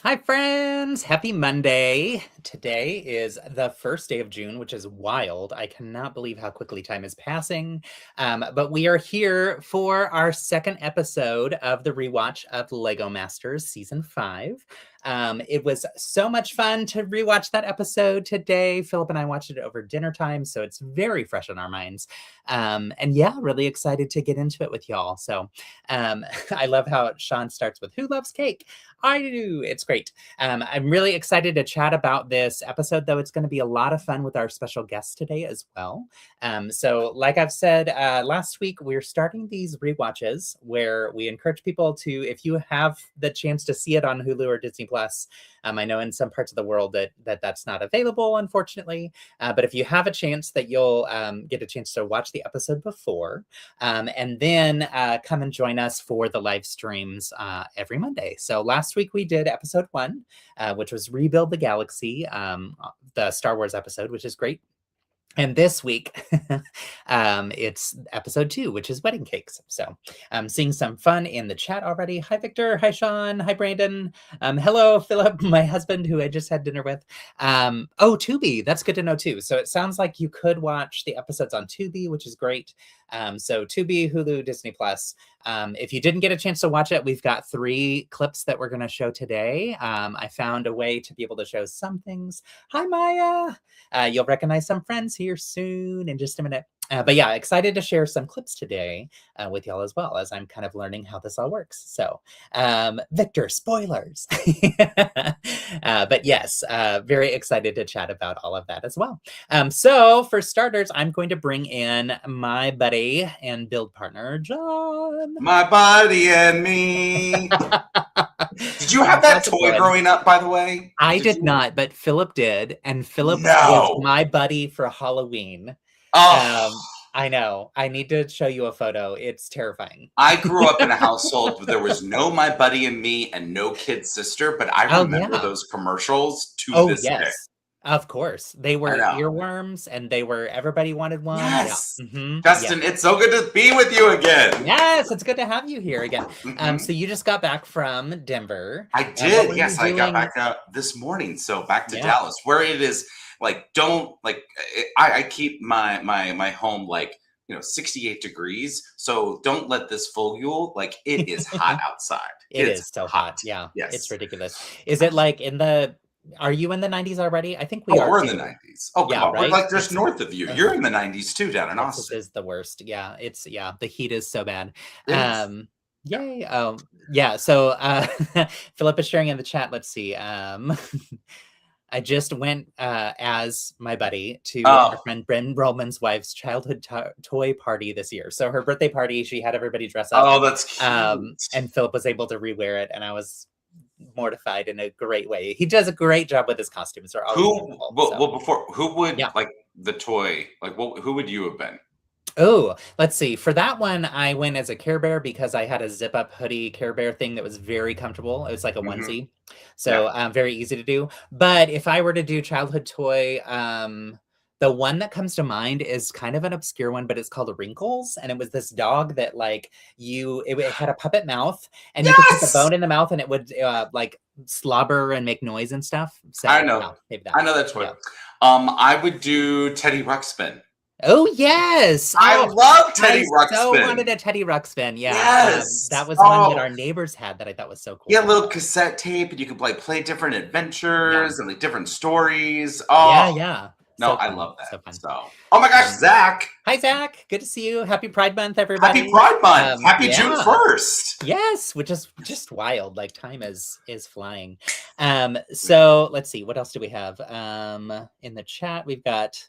Hi, friends! Happy Monday. Today is the first day of June, which is wild. I cannot believe how quickly time is passing. But we are here for our second episode of the rewatch of Lego Masters Season 5. It was so much fun to rewatch that episode today. Philip and I watched it over dinner time, so it's very fresh on our minds. And yeah, really excited to get into it with y'all. So I love how Sean starts with, "Who loves cake?" I do. It's great. I'm really excited to chat about this episode, though. It's going to be a lot of fun with our special guest today as well. So, like I've said last week, we're starting these rewatches where we encourage people to, if you have the chance to see it on Hulu or Disney Plus. I know in some parts of the world that's not available, unfortunately. But if you have a chance, that you'll get a chance to watch the episode before, and then come and join us for the live streams every Monday. So last week we did episode 1, which was Rebuild the Galaxy, the Star Wars episode, which is great. And this week, it's episode 2, which is Wedding Cakes. So I'm seeing some fun in the chat already. Hi, Victor. Hi, Sean. Hi, Brandon. Hello, Philip, my husband, who I just had dinner with. Oh, Tubi. That's good to know, too. So it sounds like you could watch the episodes on Tubi, which is great. So Tubi, Hulu, Disney Plus. If you didn't get a chance to watch it, we've got 3 clips that we're going to show today. I found a way to be able to show some things. Hi, Maya. You'll recognize some friends here soon in just a minute. But yeah, excited to share some clips today with y'all as well, as I'm kind of learning how this all works. So, Victor, spoilers. But yes, very excited to chat about all of that as well. So for starters, I'm going to bring in my buddy and build partner, John. My body and me. Did you have that toy growing up, by the way? I did not, but Philip did. And Philip was my buddy for Halloween. Oh. I know. I need to show you a photo. It's terrifying. I grew up in a household where there was no My Buddy and Me and no kid sister, but I remember those commercials to this day. Of course. They were earworms, and they were, everybody wanted one. Yes. Yeah. Mm-hmm. Justin, it's so good to be with you again. Yes, it's good to have you here again. So you just got back from Denver. I did. Yes, I got back this morning. So back to Dallas, where it is I keep my home 68 degrees. So don't let this fool you. It is hot outside. It is so hot. Yeah. Yes. It's ridiculous. Is it are you in the 90s already? I think we are. We're in the 90s. Oh, yeah, come on. Right? We're just north of you. You're in the 90s too, down in Austin. This is the worst. Yeah, the heat is so bad. Yay. Yeah. So Philip is sharing in the chat. Let's see. I just went as my buddy to our friend Bryn Rollman's wife's childhood toy party this year. So her birthday party, she had everybody dress up. Oh, that's cute. And Philip was able to rewear it, and I was mortified in a great way. He does a great job with his costumes. They're always who would the toy? Who would you have been? Oh, let's see. For that one, I went as a Care Bear because I had a zip-up hoodie Care Bear thing that was very comfortable. It was like a onesie, so very easy to do. But if I were to do childhood toy, the one that comes to mind is kind of an obscure one, but it's called Wrinkles, and it was this dog that it had a puppet mouth, and you could put the bone in the mouth, and it would slobber and make noise and stuff. So I know. I know that toy. Yeah. I would do Teddy Ruxpin. Oh, yes. I love Teddy Ruxpin. I so wanted a Teddy Ruxpin. Yeah. Yes. That was one that our neighbors had that I thought was so cool. Yeah, little cassette tape, and you could play different adventures and different stories. Oh, yeah. No, I love that. So, oh my gosh, Zach. Hi, Zach. Good to see you. Happy Pride Month, everybody. Happy Pride Month. Happy June 1st. Yes, which is just wild. Time is flying. So let's see. What else do we have? In the chat, we've got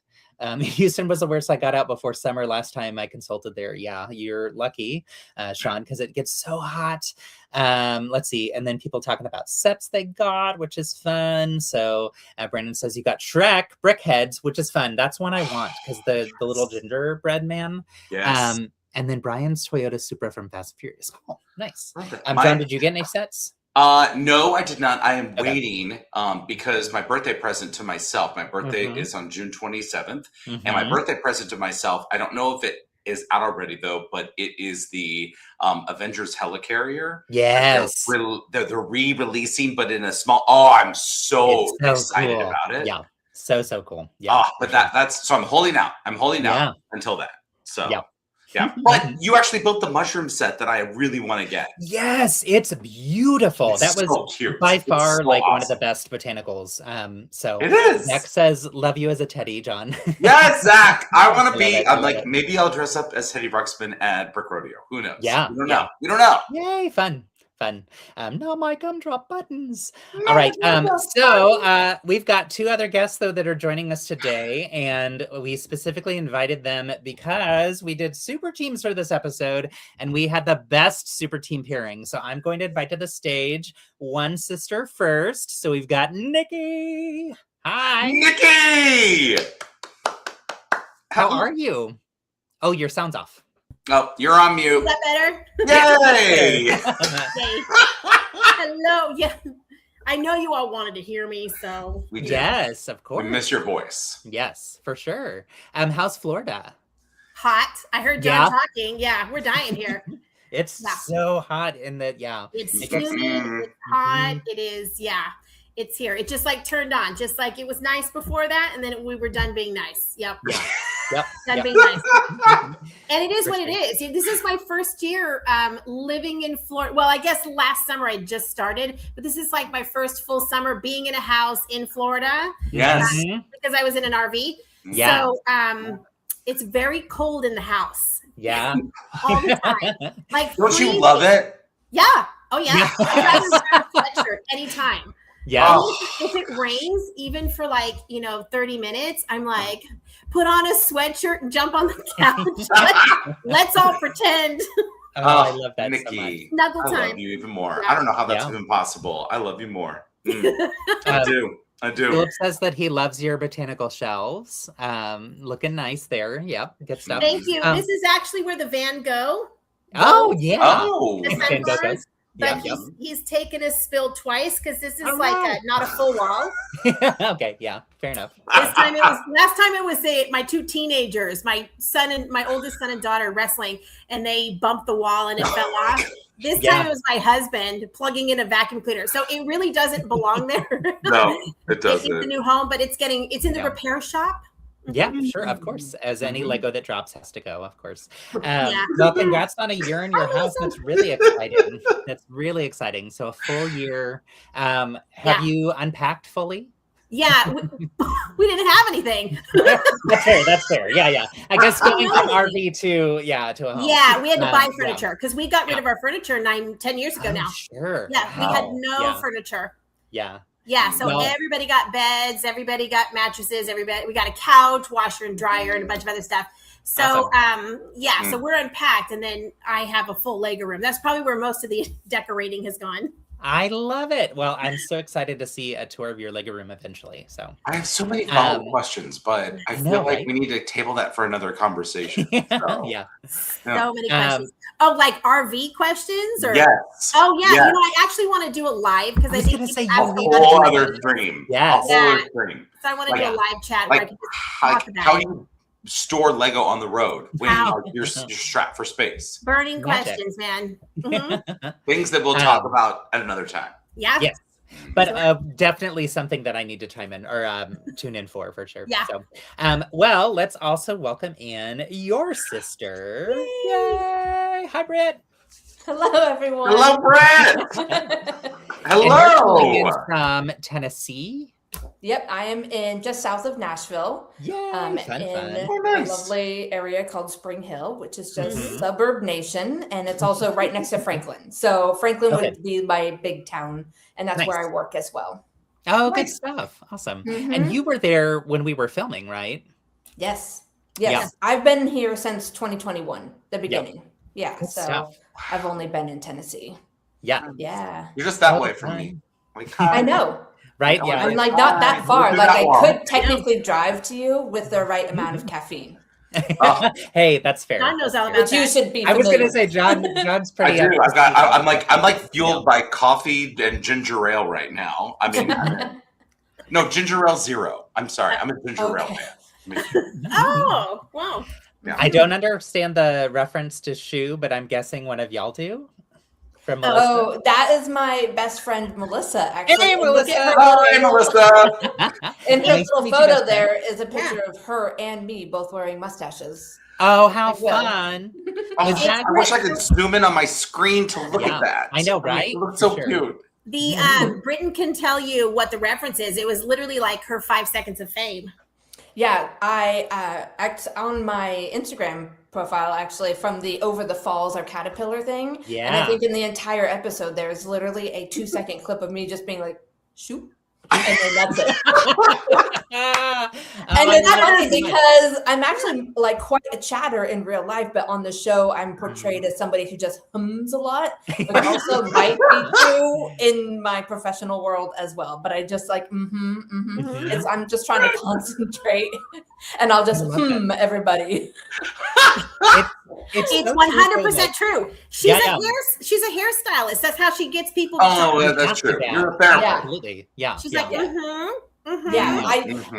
Houston was the worst. I got out before summer last time I consulted there. Yeah, you're lucky, Sean, because it gets so hot. Let's see. And then people talking about sets they got, which is fun. So Brandon says you got Shrek Brickheads, which is fun. That's one I want because the little gingerbread man. Yes. And then Brian's Toyota Supra from Fast and Furious. Oh, nice. John, did you get any sets? No, I did not. I am waiting because my birthday present to myself, my birthday is on June 27th, and my birthday present to myself, I don't know if it is out already though, but it is the Avengers Helicarrier. Yes. They're re-releasing, but in a small. Oh, I'm so excited cool. about it. Yeah, so cool. Yeah, but that's so I'm holding out. I'm holding out until that. So yeah. But you actually built the mushroom set that I really want to get. Yes, it's beautiful. It's that was so cute. By far so like awesome. One of the best botanicals. So it is. Zach says, "Love you as a teddy, John." Yes, Zach. I want to be. I'm like, maybe I'll dress up as Teddy Ruxpin at Brick Rodeo. Who knows? Yeah, we don't know. We don't know. Yay, fun. No, my gumdrop buttons. All right. So we've got 2 other guests though that are joining us today, and we specifically invited them because we did super teams for this episode, and we had the best super team pairing. So I'm going to invite to the stage one sister first. So we've got Niki. Hi, Niki. How are you? Oh, your sound's off. Oh, you're on mute. Is that better? Yay! Yay. Hello. Yeah. I know you all wanted to hear me, so. We did. Yes, of course. We miss your voice. Yes, for sure. How's Florida? Hot. I heard John talking. Yeah, we're dying here. It's so hot in that, It's humid, it's hot, it is, it's here. It just like turned on, just like it was nice before that, and then we were done being nice. Yep. Done being nice. And it is what it is. This is my first year living in Florida. Well, I guess last summer I just started, but this is like my first full summer being in a house in Florida. Yes. Because I was in an RV. Yeah. So it's very cold in the house. Yeah. All the time. Like, don't you love it? Yeah. Oh yeah. I'd rather wear a sweatshirt anytime. Yeah. If it rains, even for like, 30 minutes, I'm like, put on a sweatshirt and jump on the couch. Let's all pretend. Oh, I love that Niki, so much. Snuggle I time. love you even more. I don't know how that's even possible. I love you more. I do. Philip says that he loves your botanical shelves. Looking nice there. Yep. Good stuff. Thank you. This is actually where the van go. Oh, yeah. Oh. But he's taken a spill twice because this is not a full wall. Okay, yeah, fair enough. Last time it was my 2 teenagers, my oldest son and daughter wrestling, and they bumped the wall and it fell off. This time it was my husband plugging in a vacuum cleaner. So it really doesn't belong there. No, it doesn't. It's a new home, but it's in the repair shop. Yeah, sure, of course. As any Lego that drops has to go, of course. Well, congrats on a year in your house. That's really exciting. That's really exciting. So a full year. Have you unpacked fully? Yeah, we didn't have anything. That's fair. Yeah. I guess going from RV to a home. Yeah, we had to buy furniture because we got rid of our furniture 10 years ago now. Sure. Yeah, we had no furniture. Yeah, so everybody got beds, everybody got mattresses, we got a couch, washer and dryer, and a bunch of other stuff. So, so we're unpacked, and then I have a full Lego room. That's probably where most of the decorating has gone. I love it. Well, I'm so excited to see a tour of your Lego room eventually. So I have so many follow-up questions, but I feel like we need to table that for another conversation. So many questions. Oh, like RV questions? Or yes. Oh yeah. I actually want to do it live because I think gonna say a whole other dream. Yes. A whole other dream. So I want to do a live chat where I can just talk about how it. you store Lego on the road when you're strapped for space. Burning questions, man. Mm-hmm. Things that we'll talk about at another time. Yeah. Yes. But definitely something that I need to chime in or tune in for sure. Yeah. So, well, let's also welcome in your sister. Yay! Hi, Britt. Hello, everyone. Hello, Britt. Hello. And you're calling in from Tennessee. Yep, I am in just south of Nashville. Yeah, in a lovely area called Spring Hill, which is just suburb nation, and it's also right next to Franklin. So Franklin would be my big town, and that's where I work as well. Oh, good stuff. Awesome. And you were there when we were filming, right? Yes. I've been here since 2021, the beginning. Yeah, good stuff. I've only been in Tennessee. Yeah. You're just that way from me. I know. Right? Yeah. I'm like not that far. Like I could technically drive to you with the right amount of caffeine. Hey, that's fair. John knows all about that. You should be. I was going to say John's pretty. I do. I'm like fueled by coffee and ginger ale right now. I mean, no ginger ale 0. I'm sorry. I'm a ginger ale fan. Oh, wow. Yeah. I don't understand the reference to shoe, but I'm guessing one of y'all do. From Melissa. Oh, that is my best friend Melissa. Actually, Hey, And look Melissa. at her Hi, little- Melissa. In her Nice to little meet you, photo, best friend. there is a picture of her and me both wearing mustaches. Oh, how I will. fun! Oh, Was that I wish I could zoom in on my screen to look Yeah, at that. I know, right? It looks For so sure. cute. The Brittain can tell you what the reference is. It was literally like her 5 seconds of fame. Yeah, I act on my Instagram profile actually from the Over the Falls or Caterpillar thing. And Yeah. I think in the entire episode there's literally a 2-second clip of me just being like, shoot. And then that's it. And it's funny because I'm actually like quite a chatter in real life, but on the show I'm portrayed as somebody who just hums a lot, which also might be true in my professional world as well. But I just like I'm just trying to concentrate, and I'll just everybody. It's so 100% true. She's Yeah. she's a hairstylist. That's how she gets people. Oh, to yeah, that's true. Yeah. You're a therapist. Yeah. Absolutely. Yeah. She's yeah. like, Yeah,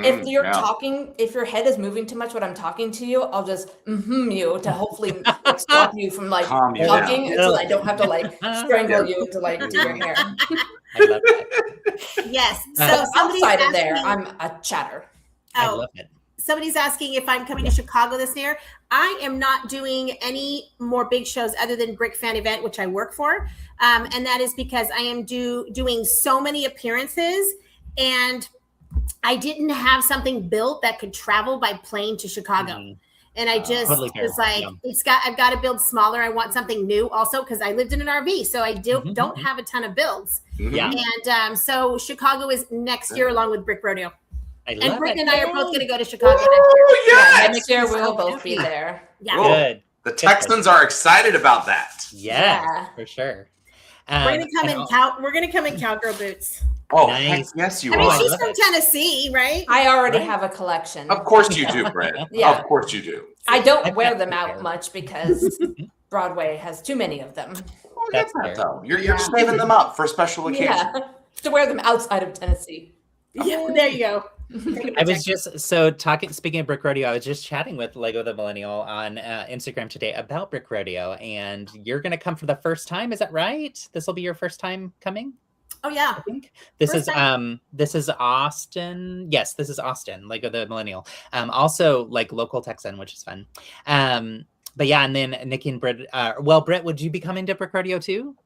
if you're yeah. talking, if your head is moving too much when I'm talking to you, I'll just you to hopefully stop you from like Calm you talking down. until I don't have to like strangle you to like do your hair. I love that. Yes. So So somebody's outside of there, asking- I'm a chatter. I love it. Somebody's asking if I'm coming to Chicago this year. I am not doing any more big shows other than Brick Fan Event, which I work for. And that is because I am doing so many appearances, and I didn't have something built that could travel by plane to Chicago. And I just Totally fair. was like, Yeah. I've got to build smaller. I want something new also because I lived in an RV. So I don't have a ton of builds. Yeah. And so Chicago is next year along with Brick Rodeo. I And love Brick it. and I are both going to go to Chicago next year. Oh, yes! Next year we'll both be there. Yeah. Cool. Good. The Texans are excited about that. Yes, Yeah. for sure. We're gonna come in cowgirl boots. Oh, Nice. heck yes, you I mean, are. she's love from it. Tennessee, right? I already Right. have a collection. Of course you do, Brett. Yeah. Of course you do. I don't I've wear got them to out wear. much because Broadway has too many of them. Oh, That's that's fair. though. You're saving them up for special occasions. Yeah, to wear them outside of Tennessee. Yeah, there you go. I was just speaking of Brick Rodeo, I was just chatting with Lego the Millennial on Instagram today about Brick Rodeo, and you're going to come for the first time. Is that right? This will be your first time coming? Oh yeah. I think this First is Austin. Yes, this is Austin, Lego the Millennial. Also like local Texan, which is fun. But yeah, and then Niki and Brittain. Britt, would you be coming to Brick Rodeo too?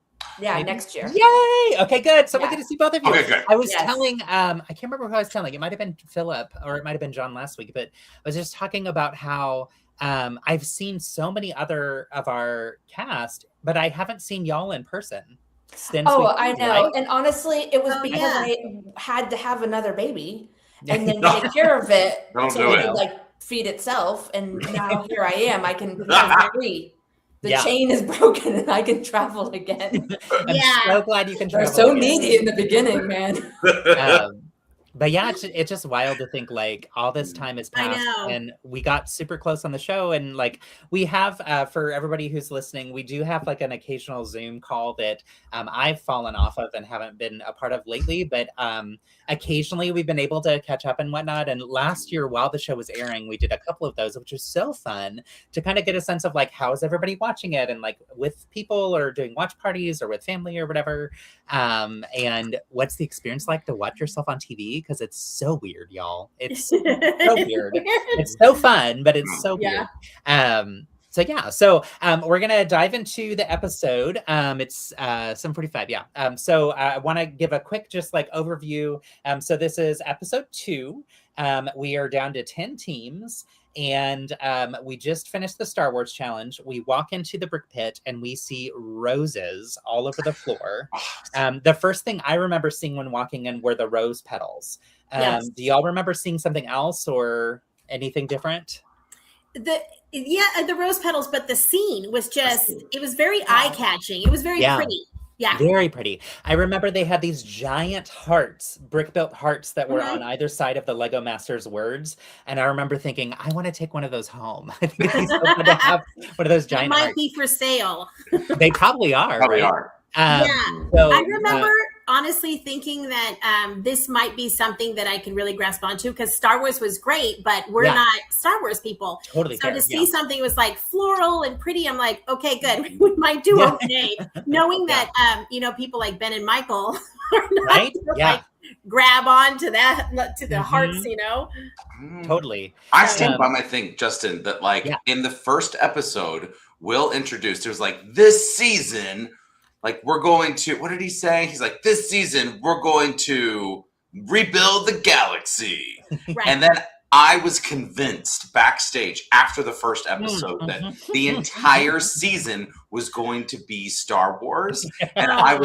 Yeah, Maybe? next year. Yay! Okay, good. So we're Yeah. going to see both of you. Okay, good. I was Yes. telling, I can't remember who I was telling. It might have been Philip or it might have been John last week, but I was just talking about how I've seen so many other of our cast, but I haven't seen y'all in person. Since Oh, we I filmed, know. right? And honestly, it was Oh, because yeah. I had to have another baby and then take care of it Don't so do it it. could like feed itself. And now here I am. I can be free. The Yeah. chain is broken and I can travel again. I'm Yeah. so glad you can They're travel. so again. needy in the beginning, man. But yeah, it's just wild to think like all this time has I passed know. and we got super close on the show. And like we have, for everybody who's listening, we do have like an occasional Zoom call that I've fallen off of and haven't been a part of lately. But occasionally we've been able to catch up and whatnot. And last year, while the show was airing, we did a couple of those, which was so fun to kind of get a sense of like, how is everybody watching it? And like with people or doing watch parties or with family or whatever. And what's the experience like to watch yourself on TV? Because it's so weird, y'all. It's so weird. It's so fun, but it's so weird. So we're gonna dive into the episode. It's 7:45. Yeah. So I want to give a quick just like overview. So this is episode 2. We are down to 10 teams. And we just finished the Star Wars challenge. We walk into the brick pit and we see roses all over the floor. The first thing I remember seeing when walking in were the rose petals. Yes. Do y'all remember seeing something else or anything different? The rose petals, but the scene was just, it was very eye-catching. It was very pretty. Yeah. Very pretty. I remember they had these giant hearts, brick-built hearts that were on either side of the LEGOMaster's words. And I remember thinking, I want to take one of those home. I think it'd be so fun to have one of those It giant might hearts. be for sale. They probably are. Probably right? are. Yeah. So, I remember honestly thinking that this might be something that I can really grasp onto, because Star Wars was great, but we're not Star Wars people. Totally. So fair. to see something was like floral and pretty, I'm like, okay, good. We might do okay. Knowing that, people like Ben and Michael are not like grab on to that, to the hearts, Totally. I stand by my thing, Justin, that like in the first episode, Will introduced, there's like, this season, like we're going to, what did he say? He's like, this season, we're going to rebuild the galaxy. Right. And then I was convinced backstage after the first episode that the entire season was going to be Star Wars. And I'm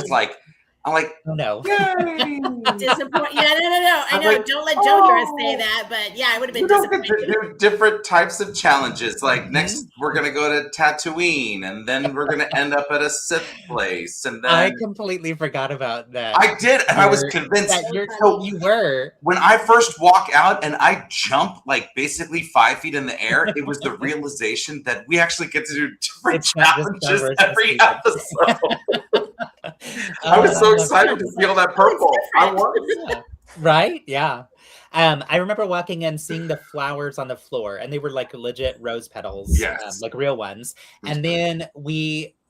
like, oh no. Disappointed. Yeah, no. I know. Like, don't let JoJo say that, but yeah, I would have been disappointed. Do different types of challenges. Like next, we're gonna go to Tatooine, and then we're gonna end up at a Sith place, and then I completely forgot about that. I did, and I was convinced. You were. When I first walk out and I jump like basically 5 feet in the air, it was the realization that we actually get to do different challenges every episode. I was so excited to feel that purple. I was. Right? Yeah. I remember walking in, seeing the flowers on the floor, and they were like legit rose petals, like real ones. And then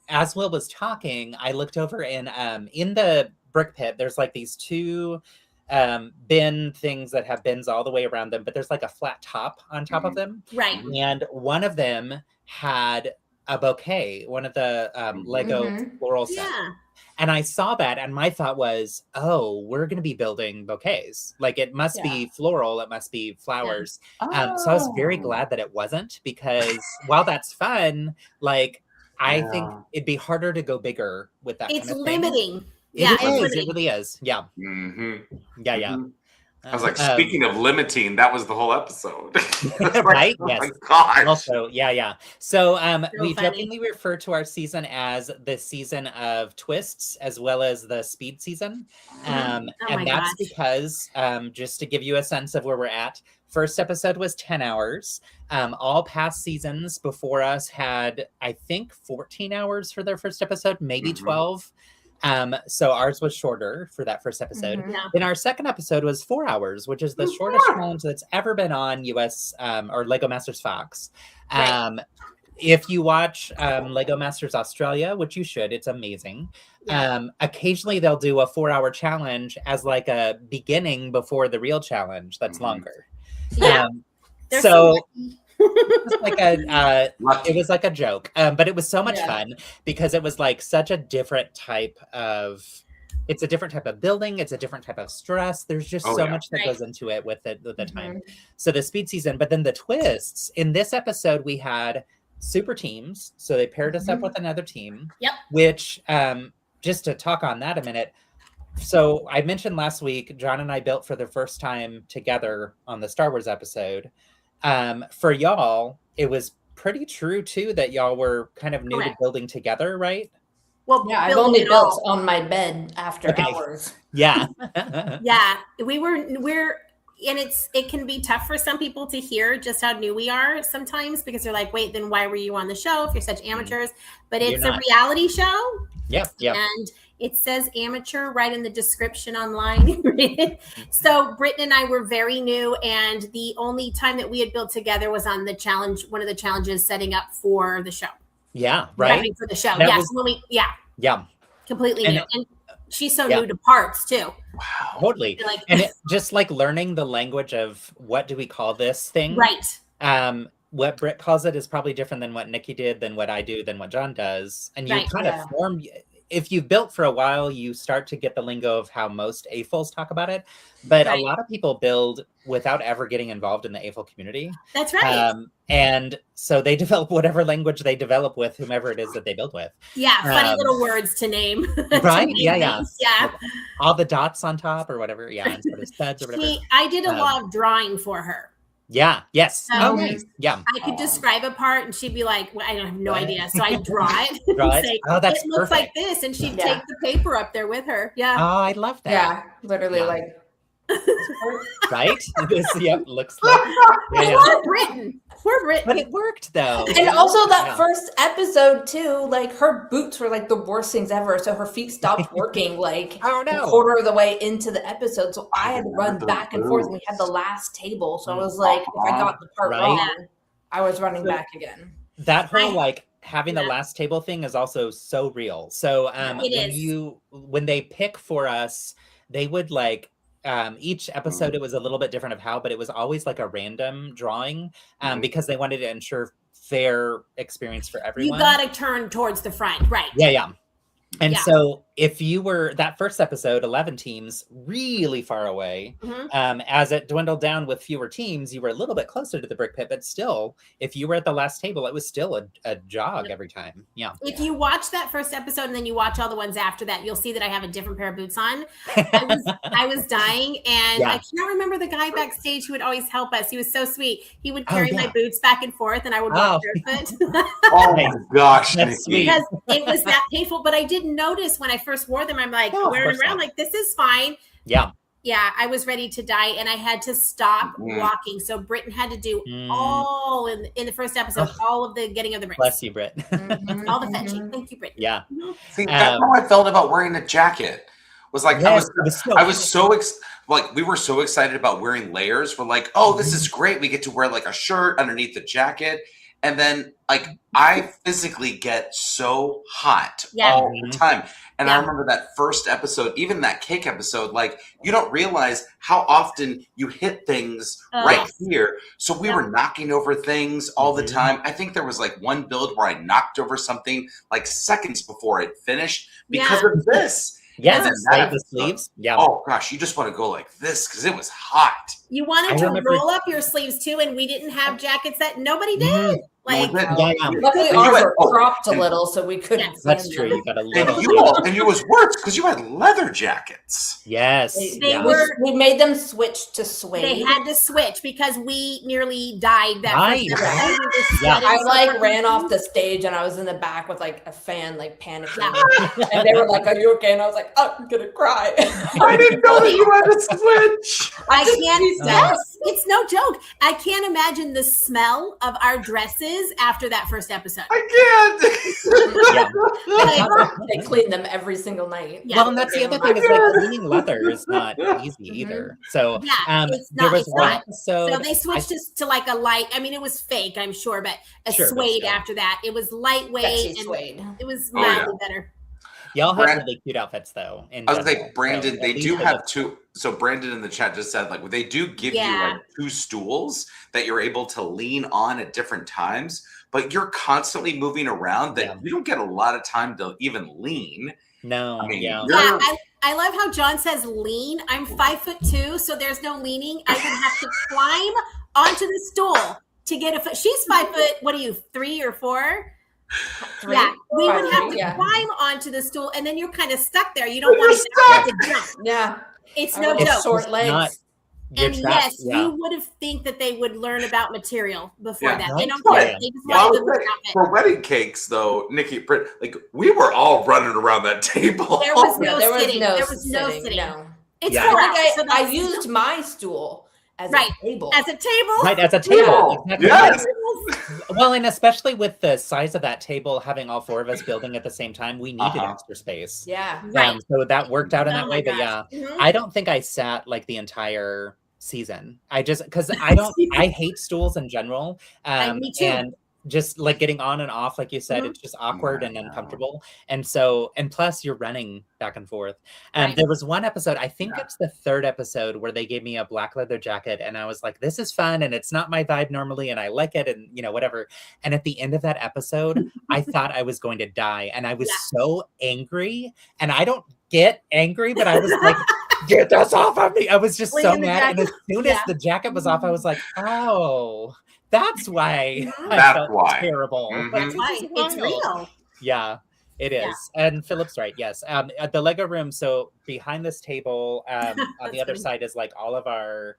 as Will was talking, I looked over and in the brick pit, there's like these two bin things that have bins all the way around them, but there's like a flat top on top of them. Right. And one of them had a bouquet, one of the Lego floral sets. Yeah. And I saw that, and my thought was, oh, we're going to be building bouquets. Like, it must be floral. It must be flowers. Yeah. So I was very glad that it wasn't, because while that's fun, like, I think it'd be harder to go bigger with that kind of thing. It's limiting. It really is. Yeah. Mm-hmm. Yeah. I was like, speaking of limiting, that was the whole episode. Right? Oh yes. my gosh. Also, yeah. So we jokingly refer to our season as the season of twists, as well as the speed season. And that's because, just to give you a sense of where we're at, first episode was 10 hours. All past seasons before us had, I think, 14 hours for their first episode, maybe 12. So ours was shorter for that first episode. Then our second episode was 4 hours, which is the shortest challenge that's ever been on US or LEGOMasters Fox. If you watch LEGOMasters Australia, which you should, it's amazing. Occasionally they'll do a 4-hour challenge as like a beginning before the real challenge that's longer. So it was like a joke, but it was so much fun because it was like such a different type of, it's a different type of building, it's a different type of stress. There's just so much that goes into it with the time. So the speed season, but then the twists in this episode, we had super teams. So they paired us up with another team, which just to talk on that a minute. So I mentioned last week, John and I built for the first time together on the Star Wars episode. For y'all, it was pretty true too that y'all were kind of new to building together, right? Well, yeah, I've only built on my bed after hours. Yeah. We're and it can be tough for some people to hear just how new we are sometimes, because they're like, wait, then why were you on the show if you're such amateurs? But it's a reality show. Yeah. And it says amateur right in the description online. So Brittain and I were very new, and the only time that we had built together was on the challenge, one of the challenges setting up for the show. Yeah, right. For the show. Yeah. Completely new. And she's so new to parts too. Wow. Totally. And just like learning the language of what do we call this thing? Right. What Britt calls it is probably different than what Nikki did, than what I do, than what John does. And you kind of form, if you've built for a while, you start to get the lingo of how most AFOLs talk about it. But a lot of people build without ever getting involved in the AFOL community. That's right. And so they develop whatever language they develop with whomever it is that they build with. Yeah, funny little words to name. Right? To name Yeah. Like all the dots on top or whatever. Yeah, instead of studs or whatever. I did a lot of drawing for her. Yeah. Yes. So nice. Yeah. I could describe a part, and she'd be like, "Well, I don't have no idea." So I draw it. Say, that's it looks like this, and she'd take the paper up there with her. Yeah. Oh, I love that. Yeah, literally like Right? This looks like Poor Brittain. Poor Brittain. but it worked though. And also that first episode too, like her boots were like the worst things ever. So her feet stopped working like a quarter of the way into the episode. So I had to run back and forth. And we had the last table. So I was like, if I got the part wrong, I was running back again. That whole like having the last table thing is also so real. So when they pick for us, they would like each episode it was a little bit different of how, but it was always like a random drawing because they wanted to ensure fair experience for everyone. You got to turn towards the front, right? Yeah. And so if you were that first episode, 11 teams, really far away, as it dwindled down with fewer teams, you were a little bit closer to the brick pit, but still, if you were at the last table, it was still a jog every time. Yeah. If you watch that first episode and then you watch all the ones after that, you'll see that I have a different pair of boots on. I was dying, and I can't remember the guy backstage who would always help us. He was so sweet. He would carry my boots back and forth, and I would walk barefoot. Oh my gosh, because it was that painful, but I didn't notice when I first wore them. I'm like wearing around like this is fine. Yeah, I was ready to die, and I had to stop walking. So Brittain had to do all in the first episode, all of the getting of the bricks. Bless you, Britt. All the fetching. Thank you, Brittain. Yeah. See, that's how I felt about wearing a jacket. Was like I was so we were so excited about wearing layers. We're like, oh, this is great. We get to wear like a shirt underneath the jacket. And then, like, I physically get so hot all the time. And I remember that first episode, even that cake episode, like, you don't realize how often you hit things right here. So we were knocking over things all the time. I think there was, like, one build where I knocked over something, like, seconds before it finished because of this. Yes, the sleeves. Yeah. Oh gosh, you just want to go like this because it was hot. You wanted to roll up your sleeves too, and we didn't have jackets that nobody did. Like, luckily ours were cropped a little, so we couldn't. That's true. You got a little. And it was worse because you had leather jackets. Yes, we made them switch to suede. They had to switch because we nearly died. I ran off the stage, and I was in the back with like a fan, like panicking. And they were like, "Are you okay?" And I was like, "Oh, I'm gonna cry." I didn't know that you had to switch. I can't. Yes, it's no joke. I can't imagine the smell of our dresses after that first episode. I can't. They clean them every single night. Well, and that's the other thing is like cleaning leather is not easy either. So there was one episode. So they switched to like a light. I mean, it was fake, I'm sure, but suede after that. It was lightweight and suede. It was mildly better. Y'all have really cute outfits, though. I was like, Brandon, they do have two. So Brandon in the chat just said, like, they do give you like two stools that you're able to lean on at different times, but you're constantly moving around that you don't get a lot of time to even lean. No, I mean, I love how John says lean. I'm 5'2", so there's no leaning. I would have to climb onto the stool to get a foot. She's 5 foot. What are you, 3 or 4? We would have to climb onto the stool, and then you're kind of stuck there. You don't want to jump. Yeah, it's no joke. Short legs. And you would have think that they would learn about material before that. They don't care. They just want for wedding cakes, though, Niki, like we were all running around that table. There was no sitting. There was no sitting. No. It's I used my stool. As a table. As a table. Right, as a table. Exactly. Yes. Well, and especially with the size of that table, having all 4 of us building at the same time, we needed extra space. Yeah. So that worked out in that way. But I don't think I sat like the entire season. I just, because I hate stools in general. Me too. And just like getting on and off, like you said, it's just awkward and uncomfortable. And so, and plus you're running back and forth. And there was one episode, I think it's the 3rd episode, where they gave me a black leather jacket, and I was like, this is fun, and it's not my vibe normally, and I like it, and whatever. And at the end of that episode, I thought I was going to die, and I was so angry. And I don't get angry, but I was like, get this off of me. I was just so mad. And as soon as the jacket was off, I was like, oh, that's why I felt terrible. That's why. It's real. Yeah, it is. And Philip's right. Yes. The Lego room. So behind this table, on the other side is like all of our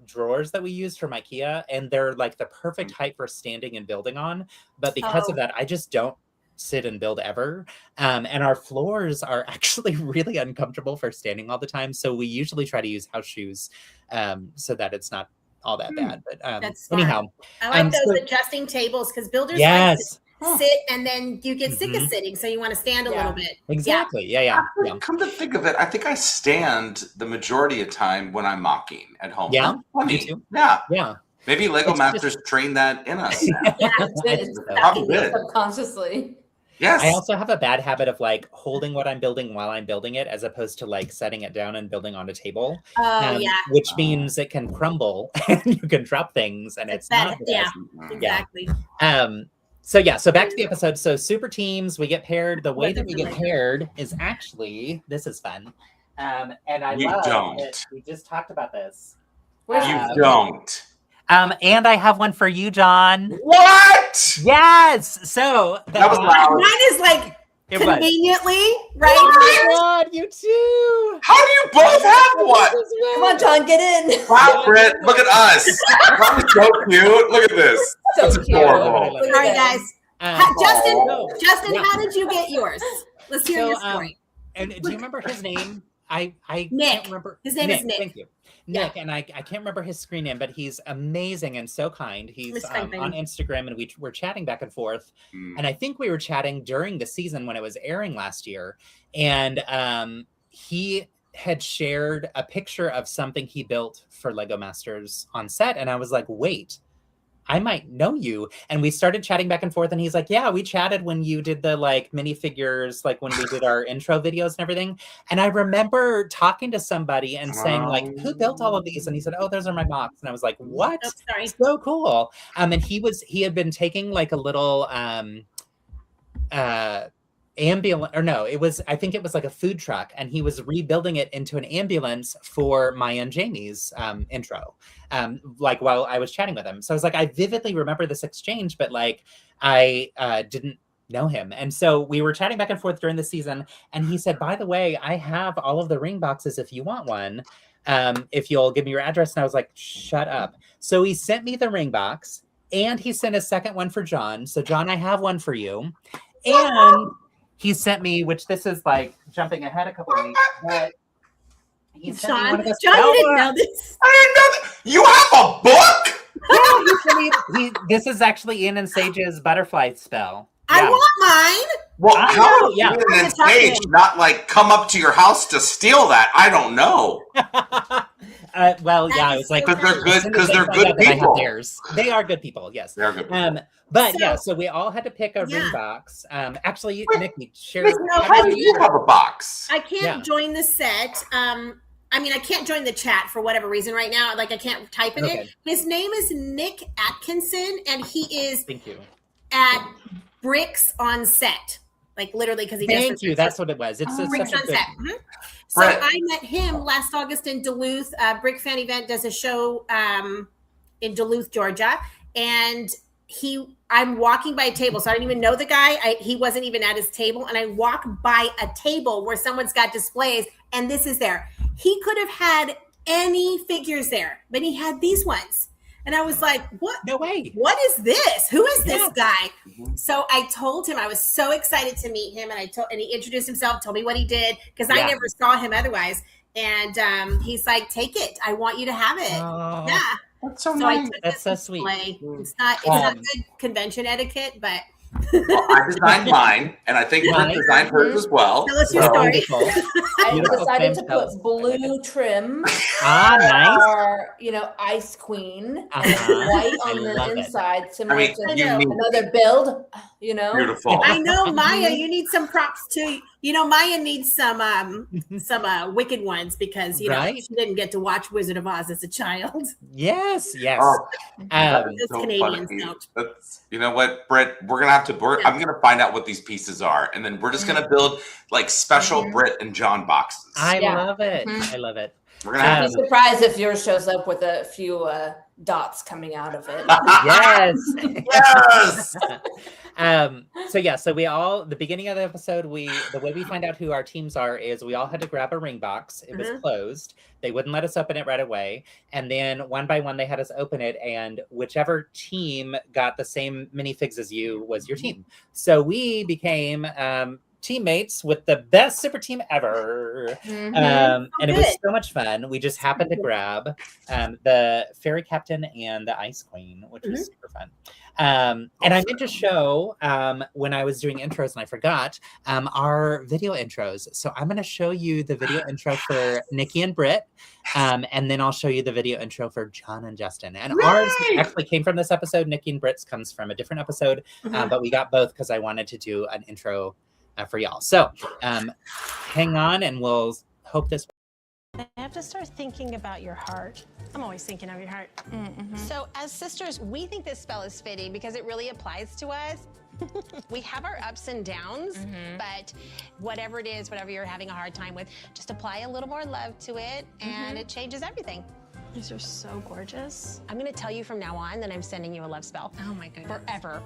drawers that we use from IKEA, and they're like the perfect height for standing and building on. But because of that, I just don't sit and build ever. And our floors are actually really uncomfortable for standing all the time. So we usually try to use house shoes so that it's not all that bad. But That's anyhow. I like those adjusting tables because builders like to sit and then you get sick of sitting. So you want to stand a little bit. Exactly. Yeah. Come to think of it, I think I stand the majority of time when I'm mocking at home. Yeah. That's funny. Me too. Yeah. Maybe LEGOMasters trained that in us. It's probably did. Subconsciously. Yes. I also have a bad habit of like holding what I'm building while I'm building it, as opposed to like setting it down and building on a table. Which means it can crumble and you can drop things, and it's not the best. Exactly. So back to the episode. So super teams, we get paired. The way that we get paired is actually, this is fun. And I love it. We just talked about this. You don't. And I have one for you, John. What? Yes. So that was loud. Mine is like conveniently, right? Oh my God, you too. How do you both have one? Come on, John, get in. Wow, Britt, look at us. That was so cute. Look at this. So That's cute. adorable. All right, guys. Justin, how did you get yours? Let's hear your story. And do you remember his name? I Nick. can't remember. His name is Nick. Thank you. Nick, and I can't remember his screen name, but he's amazing and so kind. He's on Instagram, and we were chatting back and forth. And I think we were chatting during the season when it was airing last year. And he had shared a picture of something he built for LEGOMasters on set. And I was like, wait, I might know you. And we started chatting back and forth. And he's like, yeah, we chatted when you did the like minifigures, like when we did our intro videos and everything. And I remember talking to somebody and saying like, who built all of these? And he said, oh, those are my mocks. And I was like, what? Oh, sorry. So cool. And he had been taking like a little, I think it was like a food truck, and he was rebuilding it into an ambulance for Maya and Jamie's intro, like while I was chatting with him. So I was like, I vividly remember this exchange, but like I didn't know him. And so we were chatting back and forth during the season, and he said, by the way, I have all of the ring boxes if you want one, if you'll give me your address. And I was like, shut up. So he sent me the ring box, and he sent a second one for John. So John, I have one for you. And he sent me, which this is like jumping ahead a couple of weeks, but he sent me one of the John, you didn't know this. I didn't know that. You have a book? Yeah, he sent me, this is actually Ian and Sage's butterfly spell. I want mine. Well, how Ian and Sage not like come up to your house to steal that? I don't know. Well, yeah, it was like because they're good people. They are good people. Yes, they are good people. But so we all had to pick a ring box. Actually, Nikki, share. How do you have a box? I can't join the set. I mean, I can't join the chat for whatever reason right now. Like, I can't type in it. His name is Nick Atkinson, and he is at Bricks on Set. Like, literally, because he does. Thank you. That's what it was. It's Bricks on Set. So I met him last August in Duluth. Brick Fan Event does a show in Duluth, Georgia, and I'm walking by a table, so I didn't even know the guy. He wasn't even at his table, and I walk by a table where someone's got displays, and this is there. He could have had any figures there, but he had these ones. And I was like, what? No way. What is this? Who is this guy? So I told him I was so excited to meet him. And he introduced himself, told me what he did, because I never saw him otherwise. And he's like, take it. I want you to have it. Yeah. That's so nice. That's so sweet. It's not good convention etiquette, but well, I designed mine, and I think Brooke designed hers as well. Tell us your story. I decided to put blue trim. Nice. Or, Ice Queen. And white on the inside, similar to another build. Beautiful. I know, Maya, you need some props too. Maya needs some Wicked ones because she didn't get to watch Wizard of Oz as a child. Yes. Oh, it's so Canadian stuff. You know what, Britt? We're gonna have to. I'm gonna find out what these pieces are, and then we're just gonna build like special Britt and John boxes. I love it. I love it. We're gonna have I'd be surprised if yours shows up with a few dots coming out of it. Yes. Yes. So we all, the beginning of the episode, the way we find out who our teams are is we all had to grab a ring box. It was closed. They wouldn't let us open it right away. And then one by one, they had us open it. And whichever team got the same minifigs as you was your team. So we became teammates with the best super team ever. And it was so much fun. We just happened to grab the fairy captain and the ice queen, which was super fun. And I meant to show when I was doing intros and I forgot our video intros. So I'm going to show you the video intro for Niki and Brit. And then I'll show you the video intro for John and Justin. And ours actually came from this episode. Niki and Brit's comes from a different episode, but we got both because I wanted to do an intro for y'all. So hang on and we'll hope this. I have to start thinking about your heart. I'm always thinking of your heart. So as sisters, we think this spell is fitting because it really applies to us. We have our ups and downs, but whatever it is, whatever you're having a hard time with, just apply a little more love to it and it changes everything. These are so gorgeous. I'm gonna tell you from now on that I'm sending you a love spell. Oh my goodness. Forever.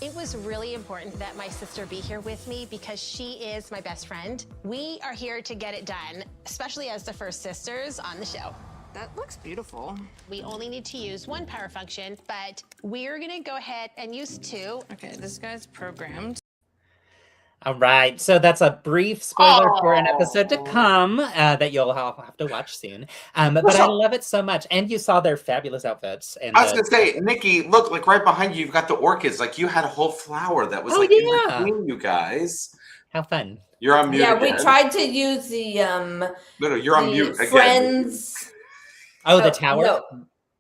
It was really important that my sister be here with me because she is my best friend. We are here to get it done, especially as the first sisters on the show. That looks beautiful. We only need to use one power function, but we're gonna go ahead and use two. Okay, this guy's programmed. All right, so that's a brief spoiler for an episode to come that you'll have to watch soon. But I love it so much, and you saw their fabulous outfits. And I was gonna say, Niki, look, like right behind you, you've got the orchids. Like you had a whole flower that was in between you guys. How fun! You're on mute. Yeah, again. we tried to use the No, you're on mute again. Friends. Oh, the tower. No.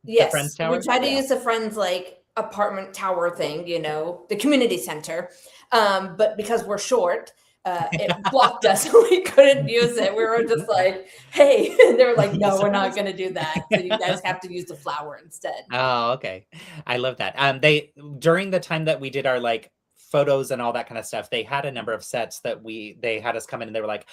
Yes, the Friends tower. We tried to use the Friends like apartment tower thing, you know, the community center. But because we're short, it blocked us, so we couldn't use it. We were just like, hey, and they were like, no, we're not going to do that. So you guys have to use the flower instead. Oh, okay. I love that. They, during the time that we did our like photos and all that kind of stuff, they had a number of sets that they had us come in and they were like,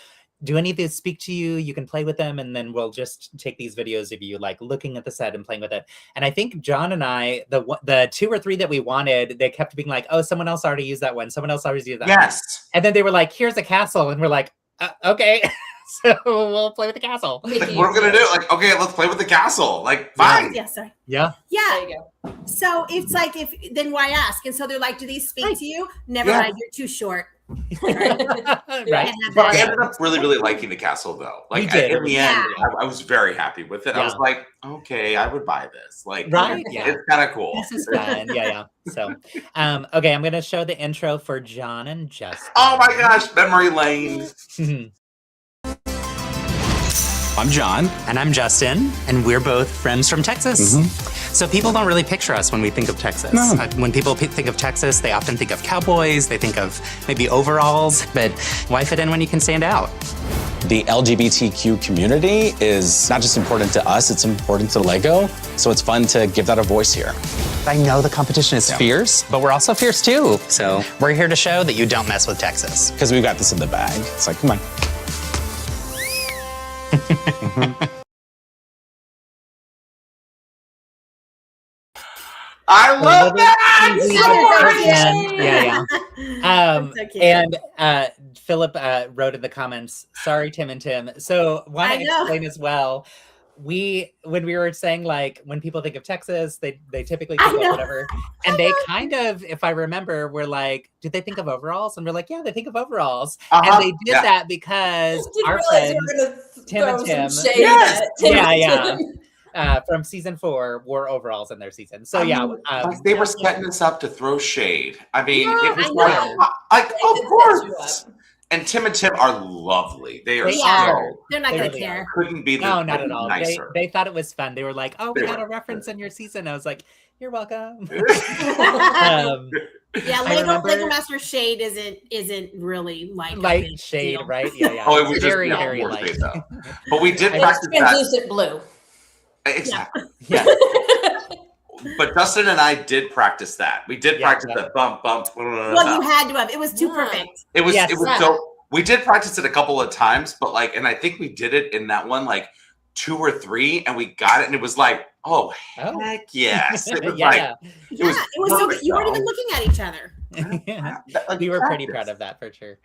do any of these speak to you? You can play with them, and then we'll just take these videos of you like looking at the set and playing with it. And I think John and I, the 2 or 3 that we wanted, they kept being like, oh, someone else already used that one. Someone else already used that one. And then they were like, here's a castle. And we're like, okay. So we'll play with the castle. Like, what are we going to do? Like, okay, let's play with the castle. Like, fine. Yeah, sorry. Yeah. Yeah. There you go. So it's like, then why ask? And so they're like, do these speak to you? Never mind, you're too short. Right. But I ended up really, really liking the castle, though. Like in the end, I was very happy with it. I was like, okay, I would buy this. Like, it's kind of cool. This is fun. Yeah. So, okay, I'm gonna show the intro for John and Justin. Oh my gosh, memory lane. I'm John. And I'm Justin, and we're both friends from Texas. So people don't really picture us when we think of Texas. No. When people think of Texas, they often think of cowboys, they think of maybe overalls, but why fit in when you can stand out? The LGBTQ community is not just important to us, it's important to LEGO. So it's fun to give that a voice here. I know the competition is fierce, but we're also fierce too. So we're here to show that you don't mess with Texas. Because we've got this in the bag. It's like, come on. I love that. And Philip wrote in the comments, sorry, Tim and Tim. So want to explain as well. When we were saying like when people think of Texas, they typically think of whatever. And they kind of, if I remember, were like, did they think of overalls? And we're like, yeah, they think of overalls. And they did that because our friends, Tim and Tim, from season 4 wore overalls in their season. So they were setting us up to throw shade. I mean, it was like of course. And Tim are lovely. They are they're not gonna care. Couldn't be not at all. They thought it was fun. They were like, oh, we got a reference in your season. I was like, you're welcome. LEGOMaster shade isn't really like light shade, right? Yeah. Oh, it was very, just very light. shade, though. But we did practice translucent blue. Exactly. Yeah. But Justin and I did practice that. We did practice that bump. Well, you had to have. It was too perfect. It was We did practice it a couple of times, but like, and I think we did it in that one like 2 or 3, and we got it, and it was like, oh heck yes! It was like, it was so good. You weren't even looking at each other. We were pretty proud of that for sure.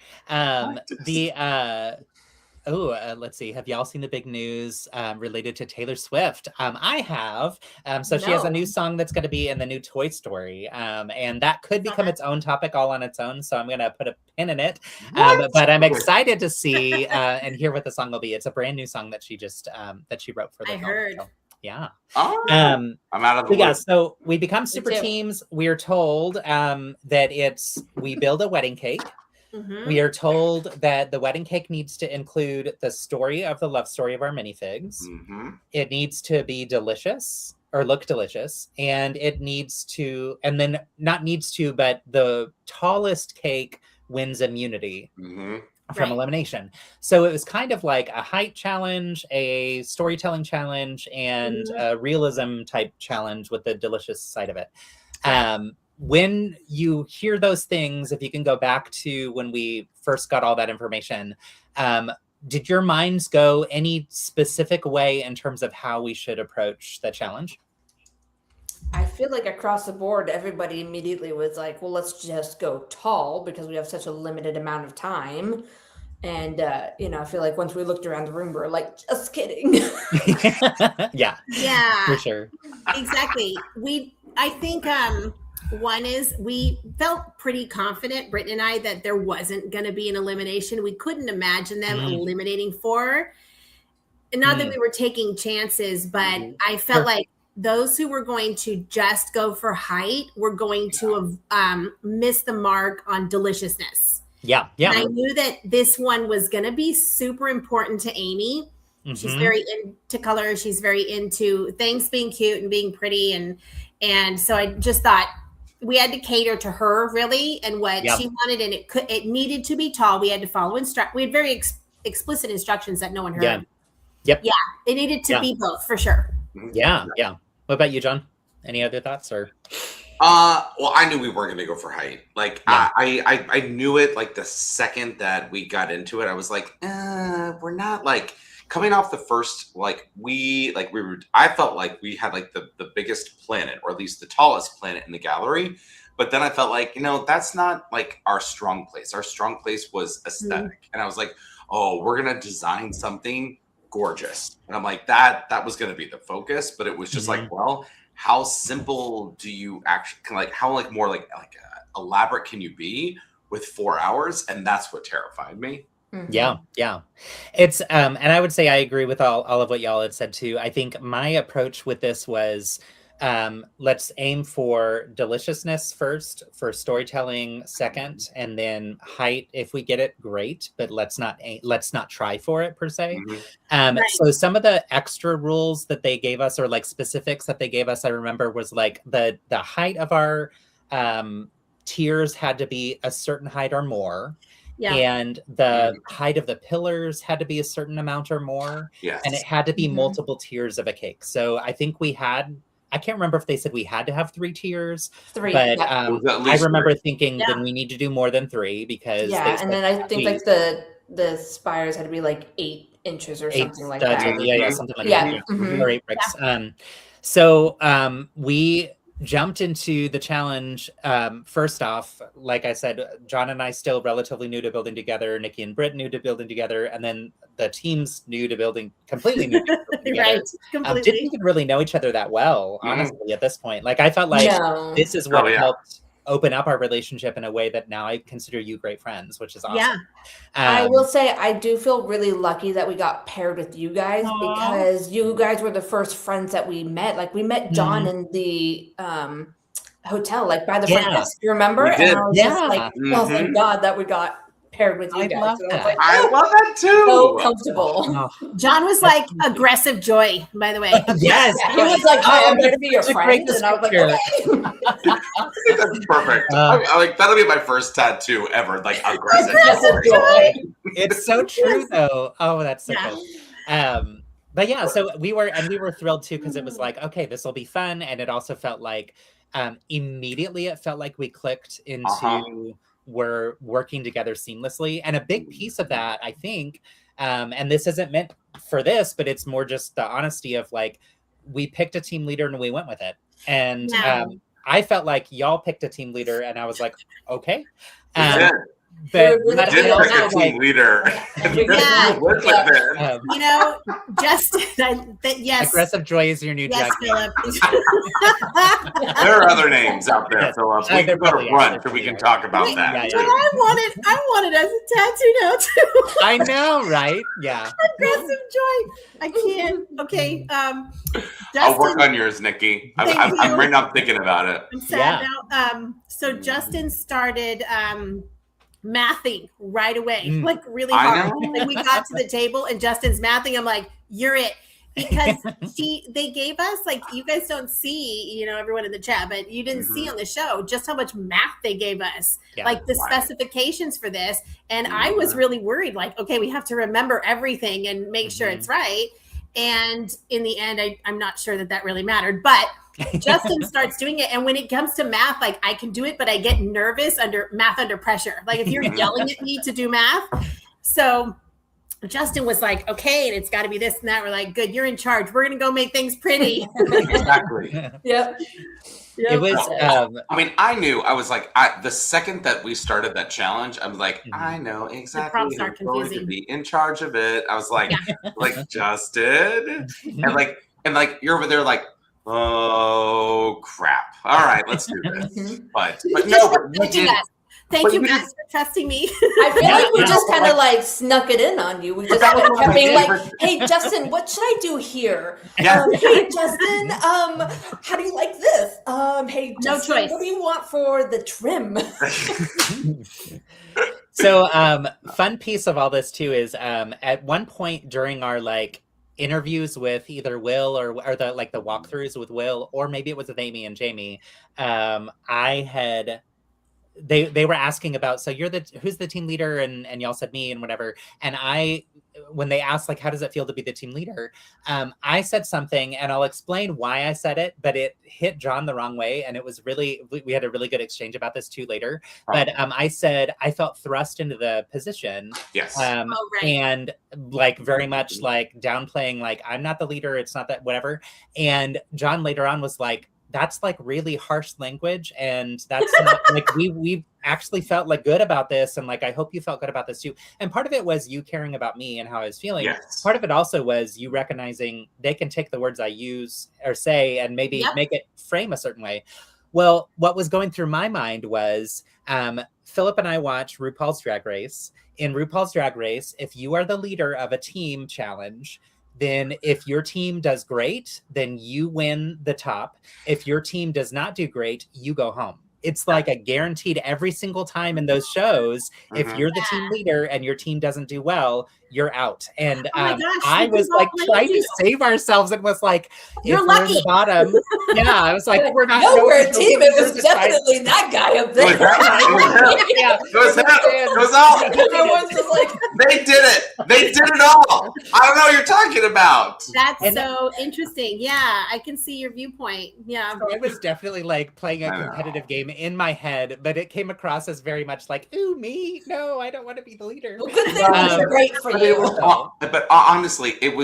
Let's see. Have y'all seen the big news related to Taylor Swift? I have. So she has a new song that's going to be in the new Toy Story. And that could become its own topic all on its own. So I'm going to put a pin in it. But I'm excited to see and hear what the song will be. It's a brand new song that she just that she wrote for the film. Heard. So, yeah. I'm out of the yeah, so we become super teams. We are told that we build a wedding cake. We are told that the wedding cake needs to include the story of the love story of our minifigs. It needs to be delicious or look delicious. And it needs to, and then not needs to, but the tallest cake wins immunity from elimination. So it was kind of like a height challenge, a storytelling challenge, and a realism type challenge with the delicious side of it. When you hear those things, if you can go back to when we first got all that information, did your minds go any specific way in terms of how we should approach the challenge? I feel like across the board, everybody immediately was like, well, let's just go tall because we have such a limited amount of time. And, I feel like once we looked around the room, we were like, just kidding. Yeah, for sure. Exactly. I think, one is we felt pretty confident, Brittain and I, that there wasn't going to be an elimination. We couldn't imagine them eliminating 4. And not that we were taking chances, but I felt like those who were going to just go for height were going to miss the mark on deliciousness. Yeah. And I knew that this one was going to be super important to Amy. She's very into color. She's very into things being cute and being pretty. And so I just thought, we had to cater to her really and what she wanted, and it needed to be tall. We had to follow we had very explicit instructions that no one heard. Yep. Yeah, it needed to be both for sure. Yeah. What about you, John? Any other thoughts or? Well, I knew we weren't going to go for height. Like I knew it like the second that we got into it. I was like, we're not like. Coming off the first, I felt like we had like the biggest planet, or at least the tallest planet in the gallery. But then I felt like, that's not like our strong place. Our strong place was aesthetic. And I was like, oh, we're going to design something gorgeous. And I'm like, that was going to be the focus. But it was just like, well, how simple do you actually, like, how like more like elaborate can you be with 4 hours? And that's what terrified me. Yeah. It's and I would say I agree with all of what y'all had said too. I think my approach with this was let's aim for deliciousness first, for storytelling second, and then height. If we get it, great, but let's not try for it per se. So some of the extra rules that they gave us, or like specifics that they gave us, I remember was like the height of our tiers had to be a certain height or more. And the height of the pillars had to be a certain amount or more. And it had to be multiple tiers of a cake. So I think I can't remember if they said we had to have 3 tiers. 3, but I remember thinking then we need to do more than 3 because and then I think like the spires had to be like 8 inches or something like that. Something like that. Or 8 bricks. So we jumped into the challenge. First off, like I said, John and I still relatively new to building together. Niki and Brittain new to building together, and then the team's completely new to building together. Completely. Didn't even really know each other that well, honestly, at this point. Like I felt like this is what helped open up our relationship in a way that now I consider you great friends, which is awesome. I will say I do feel really lucky that we got paired with you guys because you guys were the first friends that we met. Like we met John in the hotel, like by the front desk. You remember? And I was just like, oh, thank God that we got paired with you guys. Love that. Like, I love that too. So comfortable. John was like aggressive joy, by the way. Yes. He was like, I'm going to be your friend. And I was like, okay. That's perfect. Like that'll be my first tattoo ever. Like aggressive joy. It's so true though. Oh, that's so cool. But yeah, so we were thrilled too because it was like, okay, this will be fun. And it also felt like immediately it felt like we clicked into were working together seamlessly. And a big piece of that, I think, and this isn't meant for this, but it's more just the honesty of like, we picked a team leader and we went with it. And I felt like y'all picked a team leader and I was like, okay. But we did pick a team leader. You know, Justin, yes. Aggressive Joy is your new drug name. There are other names out there, Philip. We can go to brunch and we can talk about that. But I want it as a tattoo now too. I know, right? Yeah. Aggressive Joy. I can't. Okay. Justin, I'll work on yours, Nikki. I'm right now thinking about it. I'm sad now. So Justin started mathing right away, like really hard. Like we got to the table and Justin's mathing. I'm like, you're it. Because they gave us, like, you guys don't see, you know, everyone in the chat, but you didn't see on the show just how much math they gave us, like the specifications for this. And I was really worried, like, okay, we have to remember everything and make sure it's right. And in the end, I'm not sure that really mattered, but Justin starts doing it. And when it comes to math, like I can do it, but I get nervous under pressure. Like if you're yelling at me to do math. So Justin was like, okay, and it's got to be this and that. We're like, good, you're in charge. We're going to go make things pretty. Exactly. Yep. It was, I mean, I knew, I was like, the second that we started that challenge, I was like, I know exactly who's going to be in charge of it. I was like, like Justin. And like, you're over there like, oh crap. All right, let's do this. But no, but we did. Thank you guys for trusting me. I feel like we just kind of like snuck it in on you. We just kept being like, hey, Justin, what should I do here? Hey, Justin, how do you like this? Hey, Justin, no choice. What do you want for the trim? So fun piece of all this too is at one point during our like interviews with either Will or the like the walkthroughs with Will, or maybe it was with Amy and Jamie, I had they were asking about, so who's the team leader, and y'all said me and whatever, and when they asked like how does it feel to be the team leader, I said something, and I'll explain why I said it, but it hit John the wrong way, and it was really, we had a really good exchange about this too later. But I said I felt thrust into the position, and like very much like downplaying, like I'm not the leader, it's not that whatever. And John later on was like, that's like really harsh language, and that's not like we actually felt like good about this, and like I hope you felt good about this too. And part of it was you caring about me and how I was feeling. Part of it also was you recognizing they can take the words I use or say and maybe make it frame a certain way. Well, what was going through my mind was Philip and I watch RuPaul's Drag Race. In RuPaul's Drag Race, if you are the leader of a team challenge, then if your team does great, then you win the top. If your team does not do great, you go home. It's like a guaranteed every single time in those shows. If you're the team leader and your team doesn't do well, you're out. And I was like trying to save ourselves and was like, you're if lucky. We're in the bottom. Yeah, I was like, we're not. No, we're a team. It was definitely that guy up there. It was all. Everyone's just like, they did it. They did it all. I don't know what you're talking about. That's so interesting. Yeah, I can see your viewpoint. Yeah. So I was definitely like playing a competitive game in my head, but it came across as very much like, ooh, me? No, I don't want to be the leader. Great for you. But honestly, it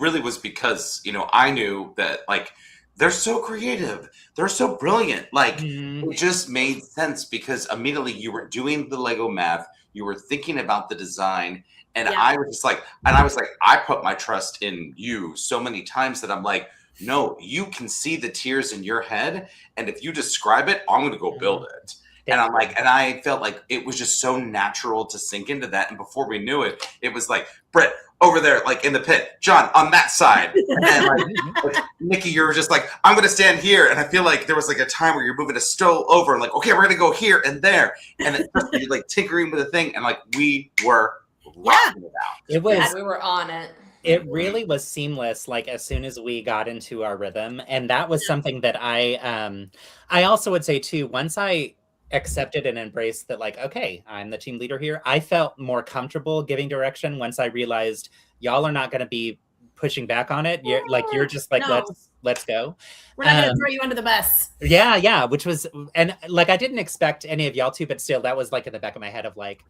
really was because, you know, I knew that like they're so creative, they're so brilliant. Like it just made sense because immediately you were doing the Lego math, you were thinking about the design, and I was just like, I put my trust in you so many times that I'm like, no, you can see the tears in your head, and if you describe it, I'm gonna go build it. And I'm like, and I felt like it was just so natural to sink into that. And before we knew it, it was like, Britt, over there, like in the pit, John, on that side. And like Nikki, you're just like, I'm going to stand here. And I feel like there was like a time where you're moving a stove over and like, okay, we're going to go here and there. And it's just you're like tinkering with the thing. And like, we were rocking it out. It was, we were on it. It really was seamless, like as soon as we got into our rhythm. And that was something that I also would say too, once I accepted and embraced that, like, okay, I'm the team leader here, I felt more comfortable giving direction once I realized y'all are not going to be pushing back on it. You're just like, No. let's go. We're not gonna throw you under the bus. Yeah, which was, and like I didn't expect any of y'all to, but still that was like in the back of my head of like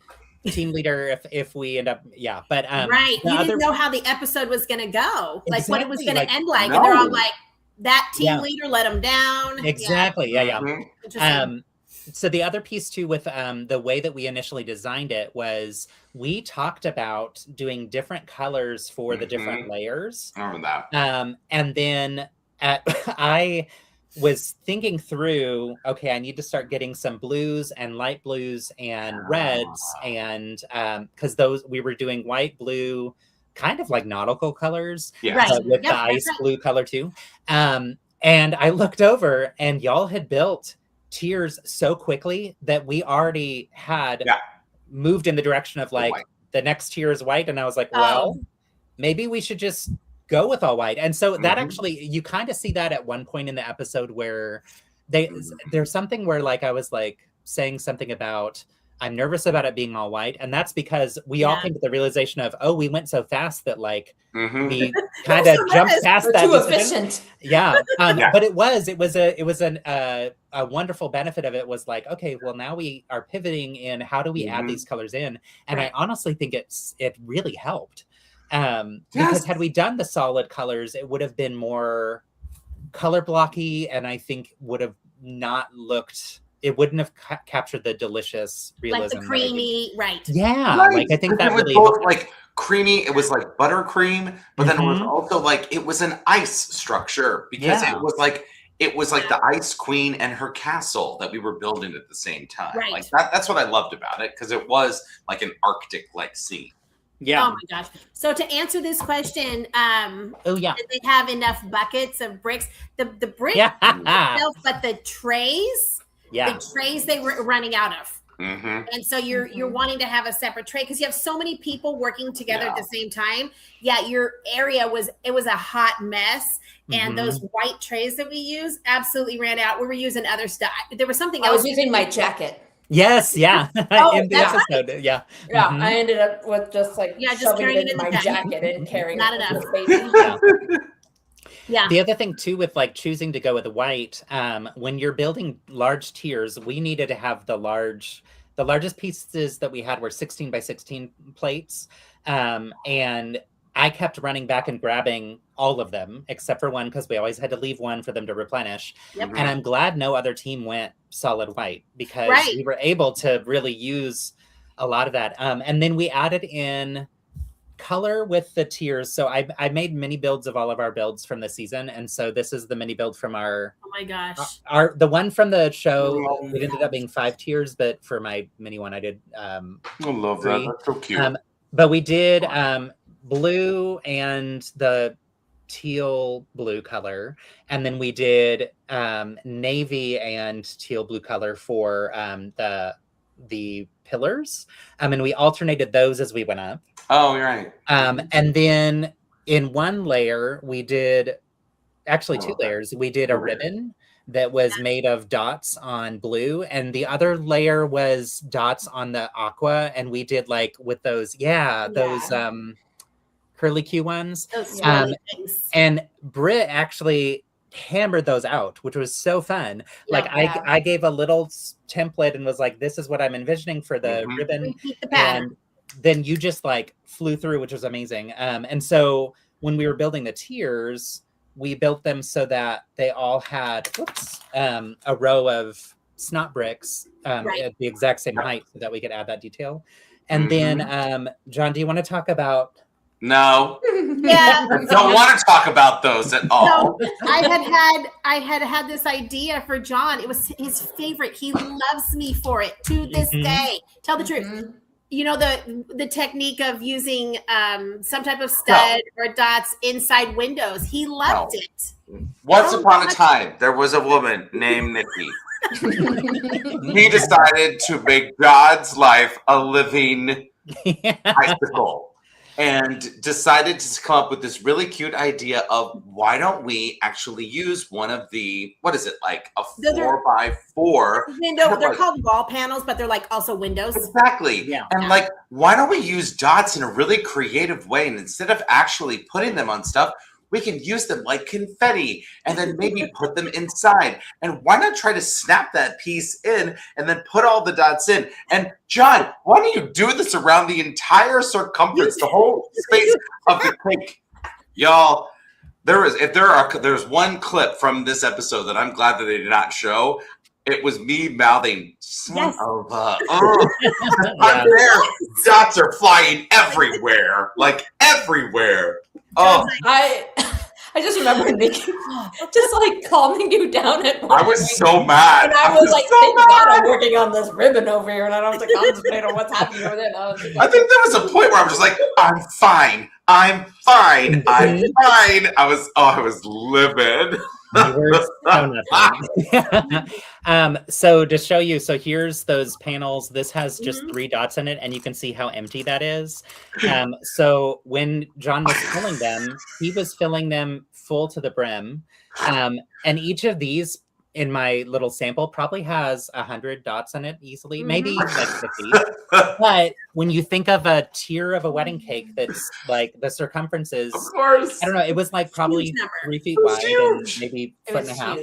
team leader if we end up, but right. You didn't know how the episode was gonna go, like what it was gonna end like, no. and they're all like, that team leader let them down. Exactly. Yeah. Mm-hmm. So the other piece too with the way that we initially designed it was we talked about doing different colors for the different layers. I remember that. And then I was thinking through, okay, I need to start getting some blues and light blues and reds, and because those we were doing white, blue, kind of like nautical colors, with the ice blue color too. And I looked over and y'all had built tiers so quickly that we already had moved in the direction of like the next tier is white, and I was like, well, maybe we should just go with all white. And so that actually, you kind of see that at one point in the episode where there's something where like I was like saying something about I'm nervous about it being all white, and that's because we all came to the realization of, oh, we went so fast that like we kind of jumped past that. Too efficient. But it was a wonderful benefit of it was like, okay, well now we are pivoting in how do we add these colors in, and I honestly think it really helped because had we done the solid colors, it would have been more color blocky, and I think would have not looked. It wouldn't have captured the delicious realism. Like the creamy, right. Yeah, like I think that it was really... both like creamy, it was like buttercream, but then it was also like, it was an ice structure because it was like the Ice Queen and her castle that we were building at the same time. Right. Like that's what I loved about it, because it was like an Arctic-like scene. Yeah. Oh my gosh. So to answer this question, did they have enough buckets of bricks? The bricks itself, but the trays... the trays they were running out of. And so you're wanting to have a separate tray because you have so many people working together at the same time. Your area was a hot mess, and those white trays that we use absolutely ran out. We were using other stuff. There was something else. I was using my jacket. Yes, in the episode, I ended up with just like just carrying it in my jacket and carrying not it enough. Baby. The other thing too with like choosing to go with white, when you're building large tiers, we needed to have the largest pieces that we had were 16 by 16 plates, and I kept running back and grabbing all of them except for one because we always had to leave one for them to replenish. And I'm glad no other team went solid white because we were able to really use a lot of that. And then we added in color with the tiers. So I made mini builds of all of our builds from the season, and so this is the mini build from our the one from the show. It ended up being 5 tiers, but for my mini one I did I love 3. That. That's so cute. But we did blue and the teal blue color, and then we did navy and teal blue color for the pillars, and we alternated those as we went up. Oh, you're right. And then in one layer we did, actually 2 layers, we did a ribbon that was made of dots on blue, and the other layer was dots on the aqua, and we did like with those those curly Q ones. And Britt actually hammered those out, which was so fun. I gave a little template and was like, this is what I'm envisioning for the ribbon, and then you just like flew through, which was amazing. And so when we were building the tiers, we built them so that they all had a row of snot bricks at the exact same height so that we could add that detail. And then John, do you want to talk about... No. I don't want to talk about those at all. No, I had this idea for John. It was his favorite. He loves me for it to this day. Tell the truth. You know, the technique of using some type of stud or dots inside windows. He loved it. Once upon a time, there was a woman named Niki. He decided to make God's life a living icicle. and decided to come up with this really cute idea of why don't we actually use one of the, what is it, like a 4x4 window? They're called wall panels, but they're like also windows. Exactly. Yeah. And like, why don't we use dots in a really creative way? And instead of actually putting them on stuff, we can use them like confetti and then maybe put them inside. And why not try to snap that piece in and then put all the dots in? And John, why don't you do this around the entire circumference, the whole space of the cake? Y'all, there's one clip from this episode that I'm glad that they did not show. It was me mouthing, son of a... I'm there. Dots are flying everywhere. Like, everywhere. Oh, I just remember Niki just like calming you down at I was so mad. And I was like, thank God I'm working on this ribbon over here and I don't have to concentrate on what's happening over there. I think there was a point where I was just like, I'm fine. I'm fine. I'm fine. I was livid. So to show you, so here's those panels. This has just 3 dots in it, and you can see how empty that is. So when John was filling them, he was filling them full to the brim. And each of these in my little sample probably has 100 dots in it easily, maybe like 50. But when you think of a tier of a wedding cake that's like the circumference is, of course, I don't know, it was like probably 3 feet wide and maybe a foot and a half.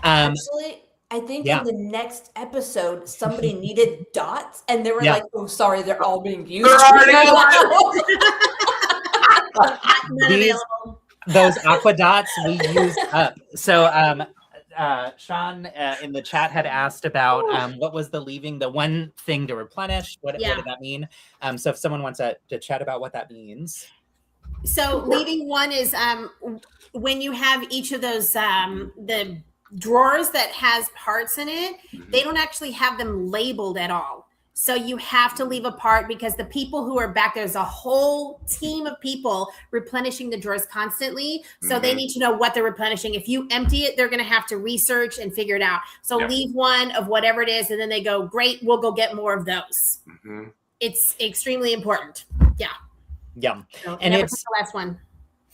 Actually, I think in the next episode, somebody needed dots and they were like, oh, sorry, they're all being used. Those aqua dots we used up. So Sean in the chat had asked about what was the one thing to replenish. What did that mean? So if someone wants to chat about what that means. So leaving one is when you have each of those the drawers that has parts in it, they don't actually have them labeled at all. So you have to leave a part because the people who are back, there's a whole team of people replenishing the drawers constantly. So they need to know what they're replenishing. If you empty it, they're going to have to research and figure it out. So leave one of whatever it is. And then they go, great, we'll go get more of those. It's extremely important. Yeah. So and it's the last one.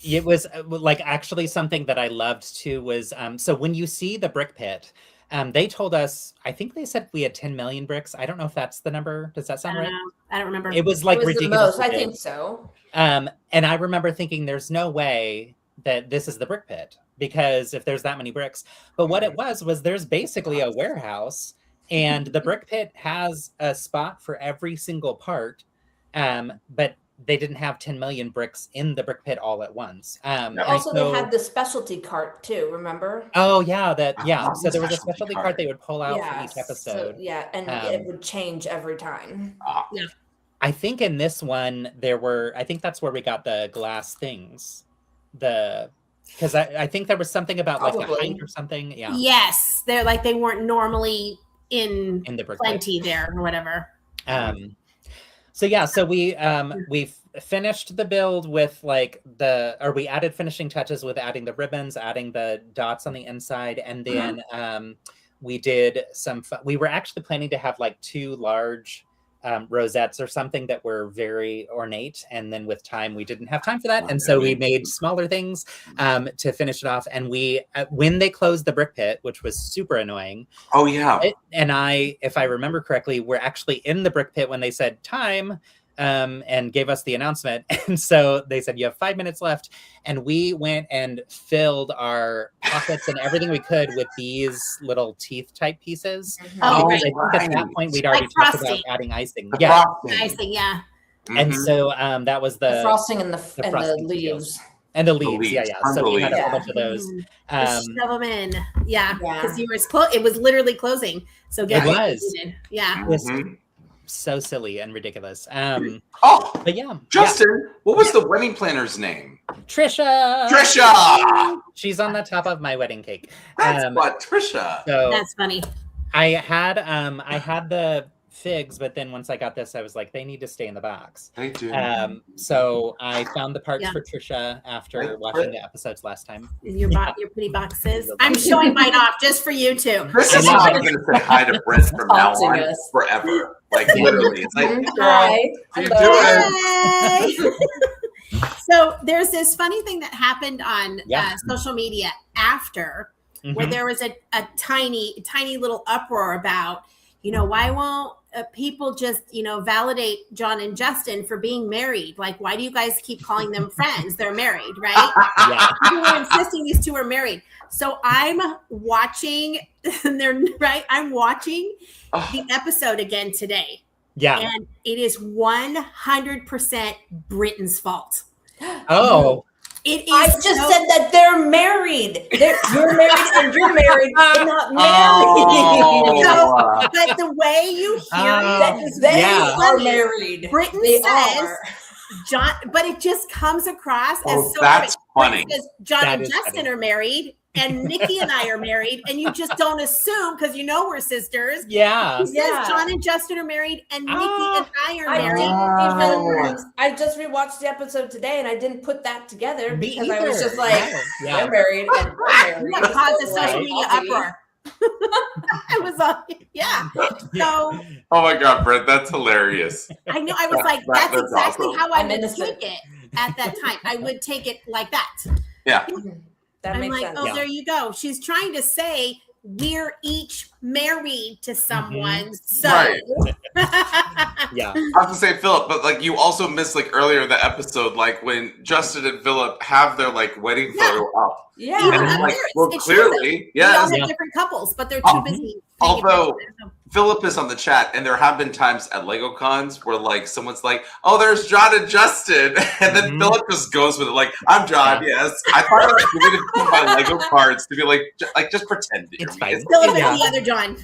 It was like actually something that I loved too was, so when you see the brick pit, they told us, I think they said we had 10 million bricks. I don't know if that's the number. Does that sound right? I don't remember. It was like ridiculous. I think so. And I remember thinking there's no way that this is the brick pit because if there's that many bricks, but what it was there's basically a warehouse and the brick pit has a spot for every single part. But they didn't have 10 million bricks in the brick pit all at once. Also, they had the specialty cart too, remember? Oh, yeah. So there was a specialty cart they would pull out for each episode. So, and it would change every time. I think in this one, I think that's where we got the glass things. Because I think there was something about like the height or something. Yeah. Yes. They're like, they weren't normally in the brick plenty pit there or whatever. So we finished the build with we added finishing touches with adding the ribbons, adding the dots on the inside, and then we did we were actually planning to have like 2 large rosettes or something that were very ornate, and then with time we didn't have time for that, and so we made smaller things to finish it off. And we when they closed the brick pit, which was super annoying. Oh yeah. If I remember correctly, we're actually in the brick pit when they said time and gave us the announcement, and so they said you have 5 minutes left, and we went and filled our pockets and everything we could with these little teeth type pieces. Oh, right. I think at that point we'd already talked about adding icing. Icing, yeah. And so that was the frosting and the leaves. And the leaves, yeah. So we had a whole bunch of those. Shove them in, because it was literally closing. So it was, yeah. It was so silly and ridiculous. But yeah, Justin, what was the wedding planner's name? Trisha. She's on the top of my wedding cake. That's Trisha. So that's funny. I had the figs, but then once I got this, I was like, they need to stay in the box. They do. So I found the parts for Trisha after watching the episodes last time. Your pretty boxes. I'm showing mine off just for you too. This is how I'm going to say hi to Brent from now on forever. Like literally, it's like, hi. how you doing? So there's this funny thing that happened on social media after, where there was a tiny little uproar about, why won't people just, validate John and Justin for being married? Like, why do you guys keep calling them friends? They're married, right? People were insisting these two are married. So I'm watching, I'm watching the episode again today. Yeah. And it is 100% Brittain's fault. Oh. It is. I just said that they're married. You're married and you're married. They're not married. So, but the way you hear it, they are married. Brittain says John, but it just comes across as so that's funny. Because John and Justin are married, and Niki and I are married, and you just don't assume because we're sisters. Yeah. He says John and Justin are married, and Niki and I are married. I just rewatched the episode today, and I didn't put that together because I was just they're married and we're married. What caused the social media uproar? I was so. Oh my God, Brett, that's hilarious. I know. I was like, that's exactly how I would take it at that time. I would take it like that. Yeah. That makes sense. There you go. She's trying to say we're each married to someone. So yeah. I have to say, Philip, but you also missed earlier in the episode, when Justin and Philip have their wedding photo up. Yeah. And it's clearly, they all have different couples, but they're too busy. Although Philip is on the chat, and there have been times at Lego cons where someone's like, "Oh, there's John and Justin," and then Philip just goes with it, "I'm John." Yes, I thought I was going to buy Lego cards to be just pretend that you're me. Philip is the other John.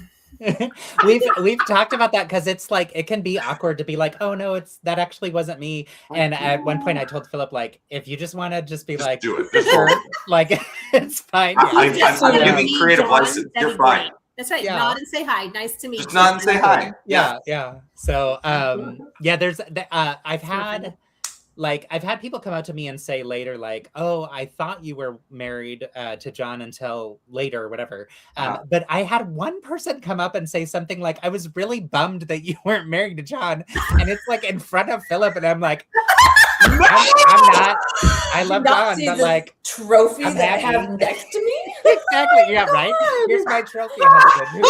we've talked about that because it's it can be awkward to be oh no, that actually wasn't me. And at one point I told Philip if you just want to just be just do it, it's fine. I'm giving creative license. You're fine. That's right. Yeah. Nod and say hi. Nice to meet you. Just nod and say hi. Yeah. So there's I've had people come out to me and say later, "Oh, I thought you were married to John until later," or whatever. But I had one person come up and say something I was really bummed that you weren't married to John, and it's in front of Philip, and I'm like, I'm not. I love John, but trophy that I have next to me. Exactly. Yeah. Right. Here's my trophy husband.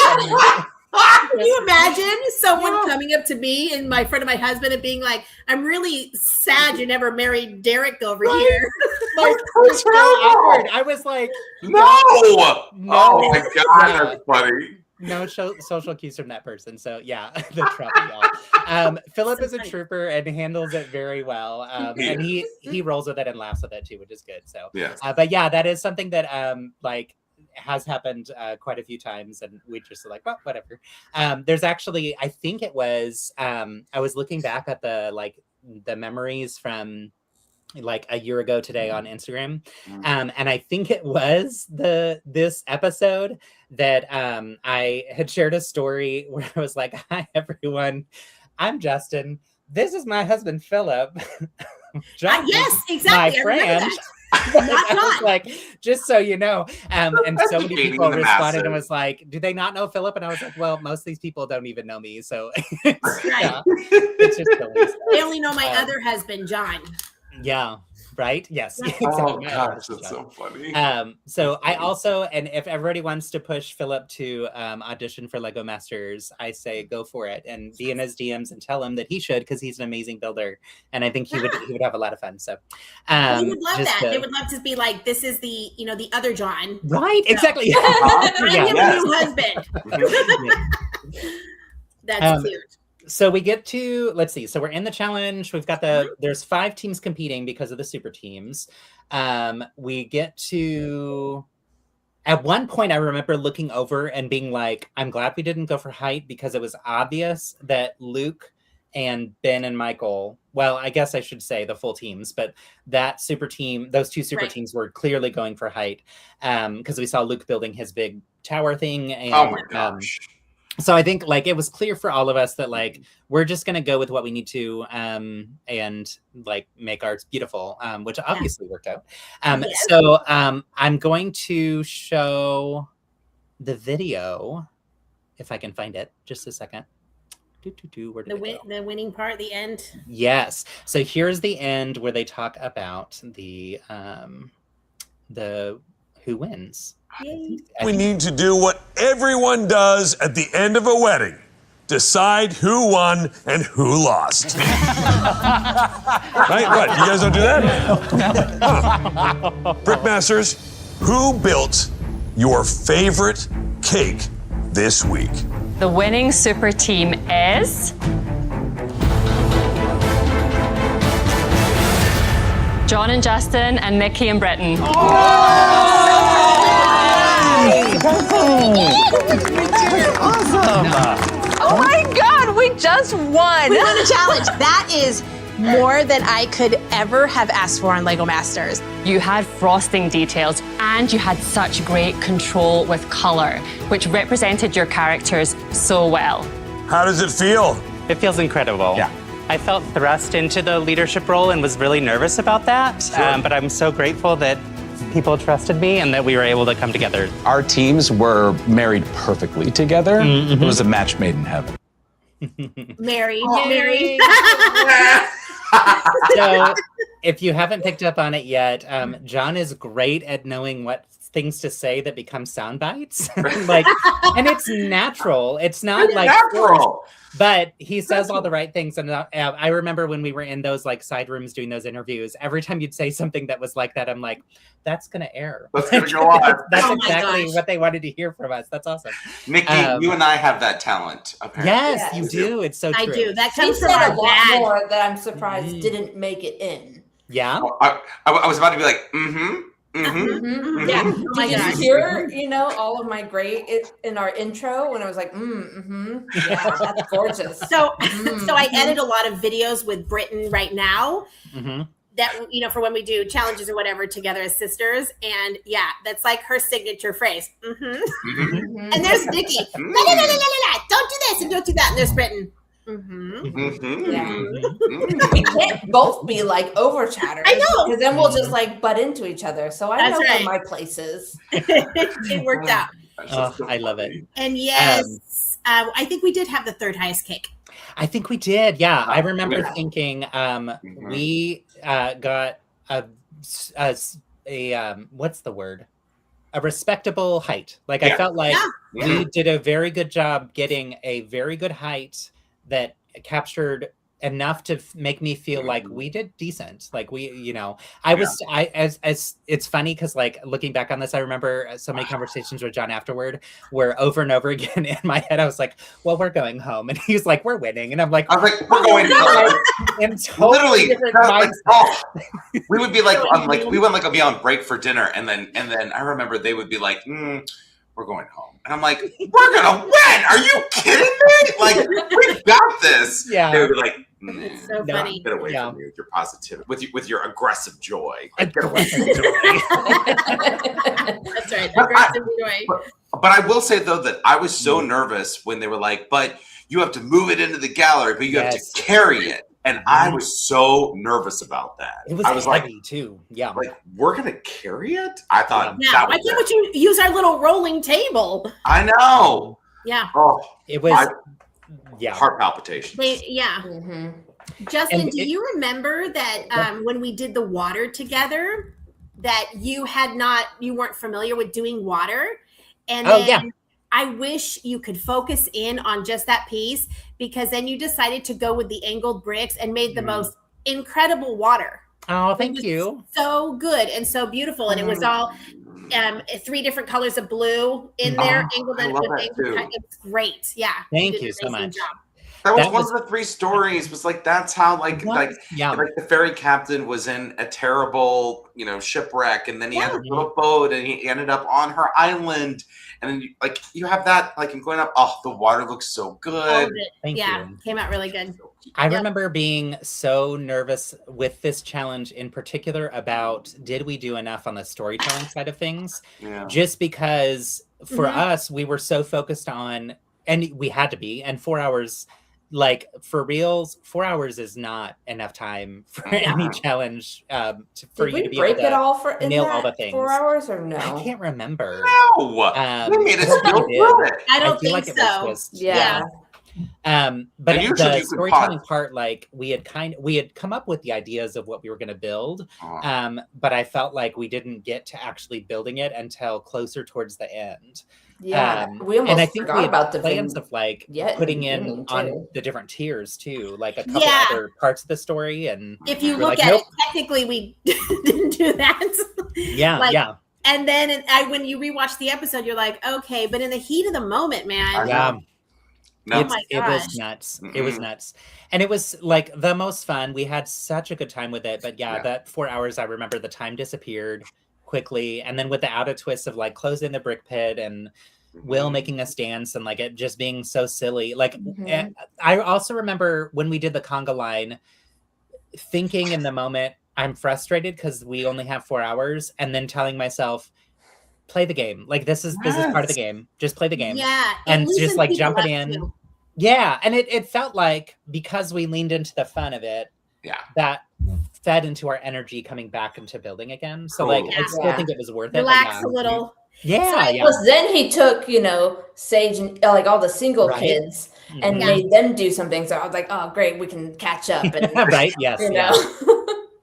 Can you imagine someone coming up to me and my friend of my husband and being like, "I'm really sad you never married Derek over here." It's so awkward. I was like, no. Oh my God, that's funny. No social cues from that person. So yeah, the trophy, y'all. Philip is a trooper and handles it very well. And he rolls with it and laughs with it too, which is good. So yeah. But yeah, that is something that has happened quite a few times, and we just well, whatever. There's actually, I think it was I was looking back at the memories from a year ago today on Instagram, and I think it was this episode that I had shared a story where I was like, "Hi everyone, I'm Justin. This is my husband Philip." John, yes, exactly. My friend. I was just so you know, and so many people responded and was like, "Do they not know Philip?" And I was like, "Well, most of these people don't even know me, so it's just silly." They only know my other husband, John. Yeah. Right? Yes. Exactly. Oh gosh, that's so funny. So I also, and if everybody wants to push Philip to audition for LEGOMasters, I say go for it and be in his DMs and tell him that he should, because he's an amazing builder, and I think he would have a lot of fun. So he would love that. They would love to be like, this is the the other John. Right? So. Exactly. I'm a new husband. That's cute. So we get to, let's see. So we're in the challenge. We've got there's 5 teams competing because of the super teams. We get to, at one point I remember looking over and being like, I'm glad we didn't go for height, because it was obvious that Luke and Ben and Michael, well, I guess I should say the full teams, but that super team, those 2 super teams were clearly going for height, because we saw Luke building his big tower thing. And, oh my gosh. So I think it was clear for all of us that we're just going to go with what we need to and make ours beautiful, which obviously worked out. So I'm going to show the video if I can find it. Just a second. Where did it go? The winning part, the end. Yes. So here's the end where they talk about the who wins. Yay. We need to do what everyone does at the end of a wedding. Decide who won and who lost. Right? What? You guys don't do that? Huh. Brickmasters, who built your favorite cake this week? The winning super team is John and Justin and Niki and Brittain. Oh my God, we just won. We won a challenge. That is more than I could ever have asked for on LEGOMasters. You had frosting details and you had such great control with color, which represented your characters so well. How does it feel? It feels incredible. Yeah. I felt thrust into the leadership role and was really nervous about that, but I'm so grateful that people trusted me and that we were able to come together. Our teams were married perfectly together. It was a match made in heaven. Mary. So if you haven't picked up on it yet, John is great at knowing what things to say that become sound bites. And it's natural. It's not natural. But he says all the right things. And I remember when we were in those side rooms doing those interviews, every time you'd say something that was like that, I'm like, that's going to air. That's going to go on. That's exactly what they wanted to hear from us. That's awesome. Niki, you and I have that talent, apparently. Yes, you do. It's so true. I do. That She comes from said our a lot dad. more that I'm surprised didn't make it in. Yeah. I was about to be like, Yeah. Oh my Did gosh. you hear, all of my great in our intro when I was like, yeah, that's gorgeous. So I edit a lot of videos with Brittain right now. That for when we do challenges or whatever together as sisters, and yeah, that's like her signature phrase. And there's Niki. La, la, la, la, la, la. Don't do this and don't do that. And there's Brittain. Yeah. We can't both be over chatters. I know. Because then we'll just butt into each other. So I That's know right. where my place is. It worked out. Oh, I love it. And yes, I think we did have the third highest cake. I think we did. Yeah. I remember thinking we got a what's the word? A respectable height. I felt like we did a very good job getting a very good height that captured enough to make me feel like we did decent. It's funny because looking back on this, I remember so many conversations with John afterward where over and over again in my head, I was like, well, we're going home. And he's like, we're winning. And I'm like, I was like, we're going home. In totally different mindset. We would be we went be on break for dinner. And then I remember they would be like, we're going home. And I'm like, we're going to win. Are you kidding me? We got this. Yeah. They would be like, It's so funny. Get away from me with your positivity, with your aggressive joy. Get away from joy. That's right. Aggressive joy. But I will say though that I was so nervous when they were like, but you have to move it into the gallery, but you have to carry it. And I was so nervous about that. It was heavy too. Yeah. We're going to carry it? I thought why can't you use our little rolling table? I know. Yeah. Oh, it was heart palpitations. Justin, do you remember that when we did the water together, that you weren't familiar with doing water? And then I wish you could focus in on just that piece, because then you decided to go with the angled bricks and made the most incredible water. Oh, thank you. So good and so beautiful. And it was all 3 different colors of blue in there. Angled and it's great. Yeah. Thank you so much. Job. That was one of the 3 stories. Was that's how the ferry captain was in a terrible shipwreck, and then he had a little boat, and he ended up on her island, and then you have that and going up. Oh, the water looks so good. Thank you. Came out really good. I remember being so nervous with this challenge in particular about did we do enough on the storytelling side of things? Yeah. Just because for us we were so focused on, and we had to be, and 4 hours. For reals, 4 hours is not enough time for any challenge for you to be able to break it all for nail all the things. 4 hours or no? I can't remember. No, we made it still good. I don't think so. Yeah. But usually the you could storytelling pause. part, like we had come up with the ideas of what we were going to build, but I felt like we didn't get to actually building it until closer towards the end. Yeah, we and I almost think forgot we had about the plans of like vignette putting in the in beginning, on too. the different tiers too, like a couple Yeah. other parts of the story. And If you we're look like, at nope. it, technically we didn't do that. Yeah, Like, yeah. And then when you rewatch the episode, you're like, okay, but in the heat of the moment, man. Yeah. No. Oh my It was gosh. nuts. It was nuts. And it was like the most fun. We had such a good time with it. But yeah, that 4 hours, I remember the time disappeared quickly. And then with the outer twist of like closing the brick pit and Will making us dance and like it just being so silly. Like I also remember when we did the conga line, thinking in the moment, I'm frustrated because we only have 4 hours, and then telling myself, play the game. Like this is part of the game. Just play the game. Yeah. And loosen just like people jumping up, in. too. Yeah. And it felt like because we leaned into the fun of it, that fed into our energy coming back into building again. So like I still think it was worth it. Relax a little. Yeah. Plus, then he took, Sage and like all the single kids and made them do something. So I was like, oh, great, we can catch up. And, right. Yes.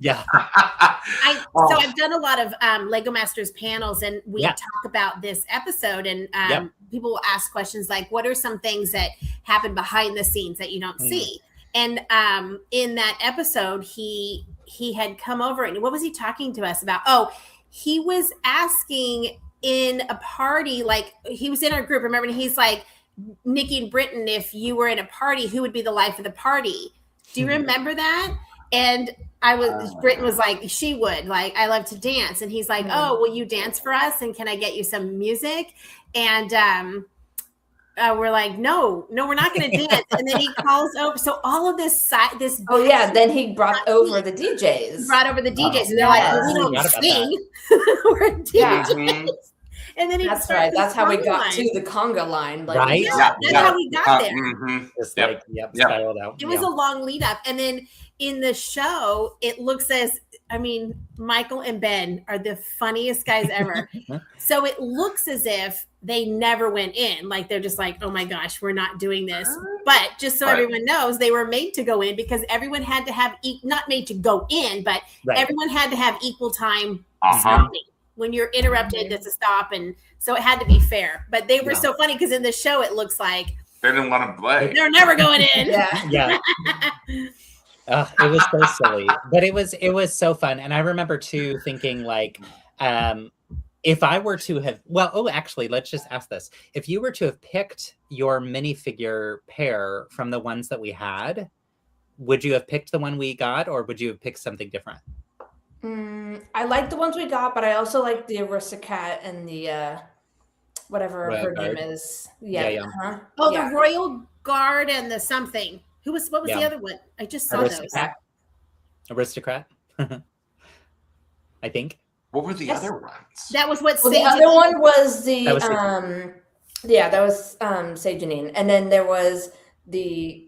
Yeah. So I've done a lot of LEGOMasters panels, and we talk about this episode, and people will ask questions like, what are some things that happen behind the scenes that you don't see? And in that episode, he had come over, and what was he talking to us about? Oh, he was asking in a party, like he was in our group, remember, and he's like, Niki and Brittain, if you were in a party, who would be the life of the party? Do you remember that? And Brittain was like, she would, like, I love to dance. And he's like, oh, will you dance for us? And can I get you some music? And we're like, no, we're not going to dance. And then he calls over. So all of this. Oh yeah. Then he brought over the DJs. And they're like, well, we don't sing. We're DJs. And then that's right. That's how we got to the conga line. Like, right. That's how we got there. Just like, spiraled out. It was a long lead up. And then in the show, it looks Michael and Ben are the funniest guys ever. So it looks as if they never went in. Like they're just like, oh my gosh, we're not doing this. But just so everyone knows, they were made to go in because everyone had to have, not made to go in, but everyone had to have equal time stopping. When you're interrupted, it's a stop. And so it had to be fair. But they were so funny because in the show, it looks like they didn't want to play. They're never going in. Yeah. It was so silly, but it was so fun. And I remember too thinking like, if I were to have, actually, let's just ask this. If you were to have picked your minifigure pair from the ones that we had, would you have picked the one we got, or would you have picked something different? I like the ones we got, but I also like the Aristocrat and the whatever Royal her Guard. name is. Yeah. The Royal Guard and the something. What was the other one? I just saw Aristocrat. I think. What were the other ones? That was what the other one was the that was Sage Janine. And then there was there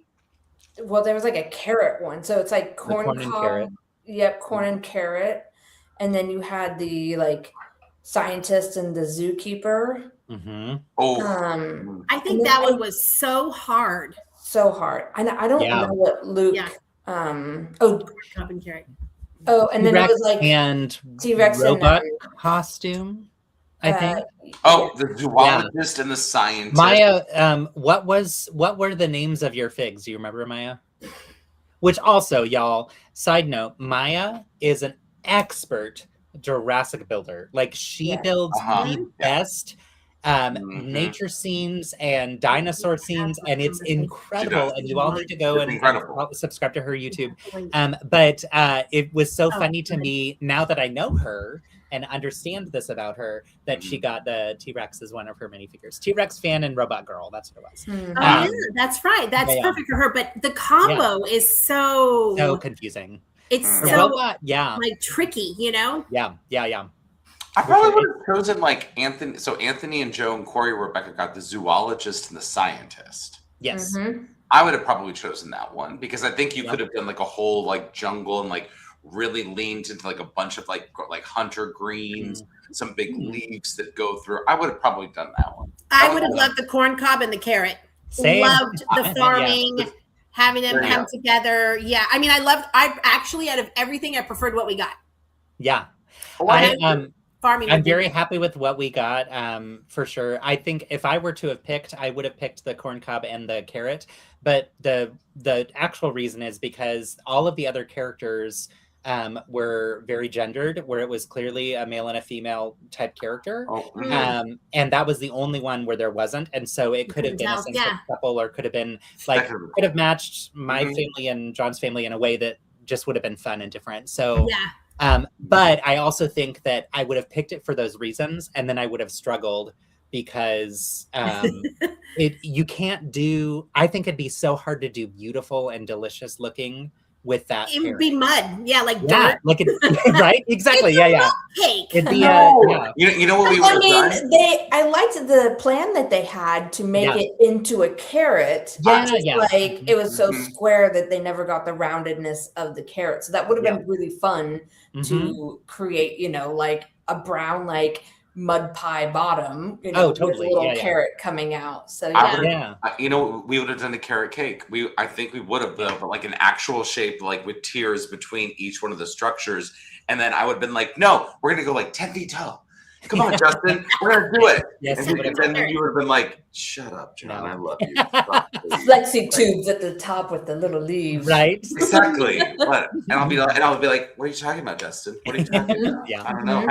was like a carrot one. So it's like corn and carrot. Yep, corn and carrot. And then you had the like scientist and the zookeeper. I think that one was so hard. So hard. I don't know what Luke and then it was like and T-Rex robot and costume, I think. The zoologist and the scientist. Maya, what were the names of your figs? Do you remember, Maya? Which also, y'all, side note, Maya is an expert Jurassic builder. Like she builds the best nature scenes and dinosaur scenes, and it's incredible. And you all need to go and subscribe to her YouTube. But it was so funny to me now that I know her and understand this about her, that she got the T-Rex as one of her minifigures. T-Rex fan and Robot Girl, that's what it was. That's right. That's perfect for her. But the combo is so confusing. It's so like tricky, you know? Yeah. I probably would have chosen like Anthony. So Anthony and Joe and Corey Rebecca got the zoologist and the scientist. Yes. I would have probably chosen that one because I think you could have done like a whole like jungle and like really leaned into like a bunch of like hunter greens, some big leaves that go through. I would have probably done that one. I would have loved the corn cob and the carrot. loved the farming, having them come together. Yeah, I mean, I actually, out of everything, I preferred what we got. Yeah. Farming. I'm very happy with what we got, for sure. I think if I were to have picked, I would have picked the corn cob and the carrot. But the actual reason is because all of the other characters were very gendered, where it was clearly a male and a female type character. And that was the only one where there wasn't. And so it could have been a same-sex couple, or could have been like, could have matched my family and John's family in a way that just would have been fun and different. So but I also think that I would have picked it for those reasons, and then I would have struggled because you can't do. I think it'd be so hard to do beautiful and delicious looking with that. It would be mud, like dirt, like right, exactly, cake. It'd be you know what we would have done? I liked the plan that they had to make it into a carrot. Like it was so square that they never got the roundedness of the carrot. So that would have been really fun to create, like a brown, like mud pie bottom, totally. with a little carrot coming out. So we would have done a carrot cake. I think we would have built like an actual shape, like with tiers between each one of the structures. And then I would have been like, no, we're gonna go like 10 feet tall. Come on, Justin, we're gonna do it. And then you would have been like, shut up, John, I love you. Flexi tubes at the top with the little leaves. Right. Exactly. And I'll be like, what are you talking about, Justin? What are you talking about? I don't know.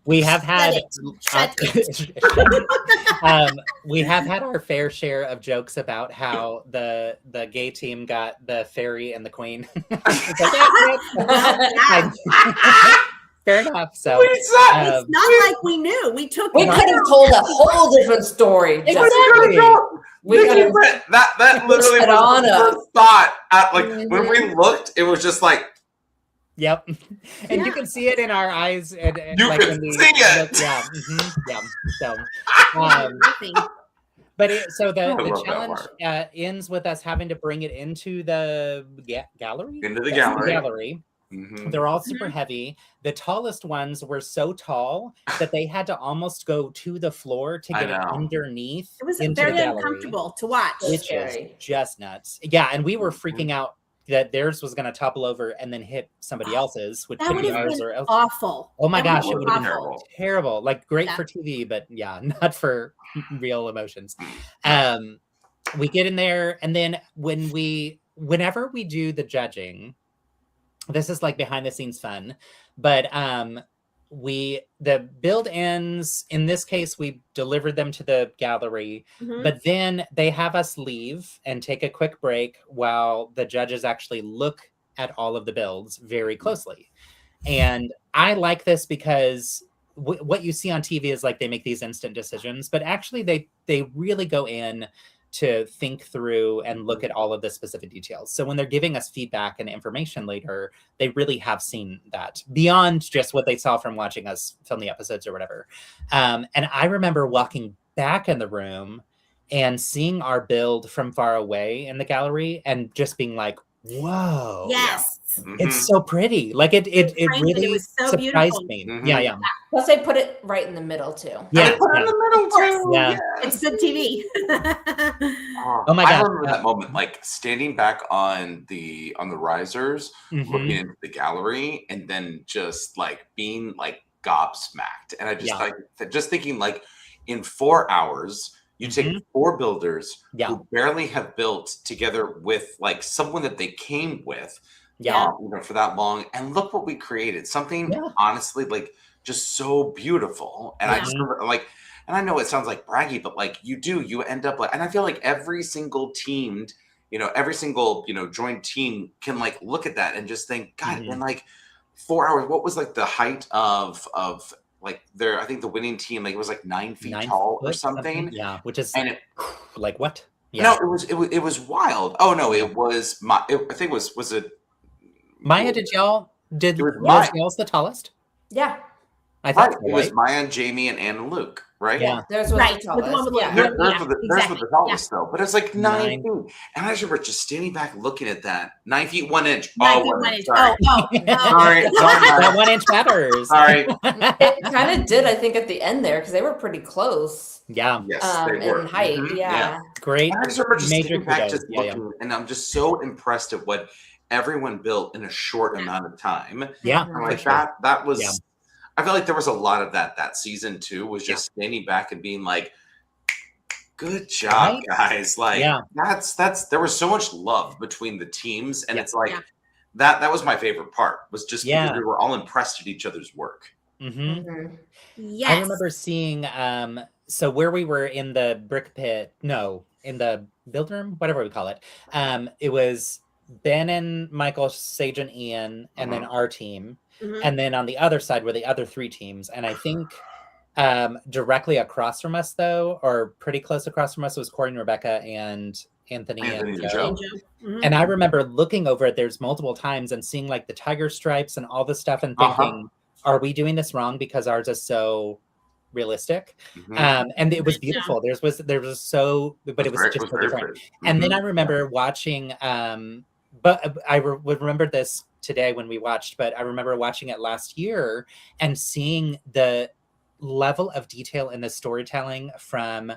We have had we have had our fair share of jokes about how the gay team got the fairy and the queen. Fair enough. So it's not like we knew. We could have told a whole different story. Exactly. That literally was the first thought. When we looked, it was just like. Yep, and you can see it in our eyes, and you like can see it. So, but the challenge ends with us having to bring it into the gallery. Into the gallery. They're all super heavy. The tallest ones were so tall that they had to almost go to the floor to get it underneath. It was very uncomfortable to watch. Which is just nuts. Yeah, and we were freaking out that theirs was going to topple over and then hit somebody else's, which could be ours or else. Awful. Oh my gosh, it would have been terrible. Like great for TV, but not for real emotions. We get in there, and then whenever we do the judging, this is like behind the scenes fun, but the build ends. In this case, we delivered them to the gallery, but then they have us leave and take a quick break while the judges actually look at all of the builds very closely. And I like this because what you see on TV is like they make these instant decisions, but actually they really go in to think through and look at all of the specific details. So when they're giving us feedback and information later, they really have seen that beyond just what they saw from watching us film the episodes or whatever. And I remember walking back in the room and seeing our build from far away in the gallery and just being like, whoa. Yes. It's so pretty. Like it really was so surprised me. Yeah. Plus they put it right in the middle too. Yeah. They put it in the middle too. Yeah. It's good TV. Oh my God. I remember that moment, like standing back on the risers, looking into the gallery, and then just like being like gobsmacked. And I just thinking like in 4 hours, you take 4 builders who barely have built together with like someone that they came with for that long, and look what we created. Something honestly like just so beautiful. And I just remember like, and I know it sounds like braggy, but like you end up like, and I feel like every single joint team can like look at that and just think, God, in like 4 hours, what was like the height of like I think the winning team, like it was like 9 feet tall or something. Yeah, which is like what? Yeah. No, it was wild. Oh no, it was I think it was it Maya? Was y'all's the tallest? Yeah. I thought it was Maya and Jamie and Anne and Luke. right? Yeah, there's what the tallest. Yeah. There's with the tallest though, but it's like 9 feet. And I remember just standing back looking at that 9 feet 1 inch. 9 feet 1 inch. Sorry. Sorry. That 1 inch matters. Sorry. It kind of did, I think, at the end there because they were pretty close. Yeah. Yes, they were. In height. Yeah. Great. And I just remember just Major standing back, kudos. just looking, and I'm just so impressed at what everyone built in a short amount of time. Yeah. I'm like that was. I feel like there was a lot of that season too. Was just standing back and being like, "Good job, guys!" Like that's there was so much love between the teams, and it's like that was my favorite part. Was just because we were all impressed at each other's work. Yes. I remember seeing so where we were in the brick pit, in the build room, whatever we call it. It was Ben and Michael, Sage and Ian, and then our team. And then on the other side were the other 3 teams. And I think directly across from us, though, or pretty close across from us, was Corey and Rebecca and Anthony and Joe. And I remember looking over it, there's multiple times and seeing like the tiger stripes and all this stuff and thinking, are we doing this wrong because ours is so realistic? And it was beautiful. There was so, but it was just so different. And then I remember watching, but I would remember this today when we watched, but I remember watching it last year and seeing the level of detail in the storytelling from,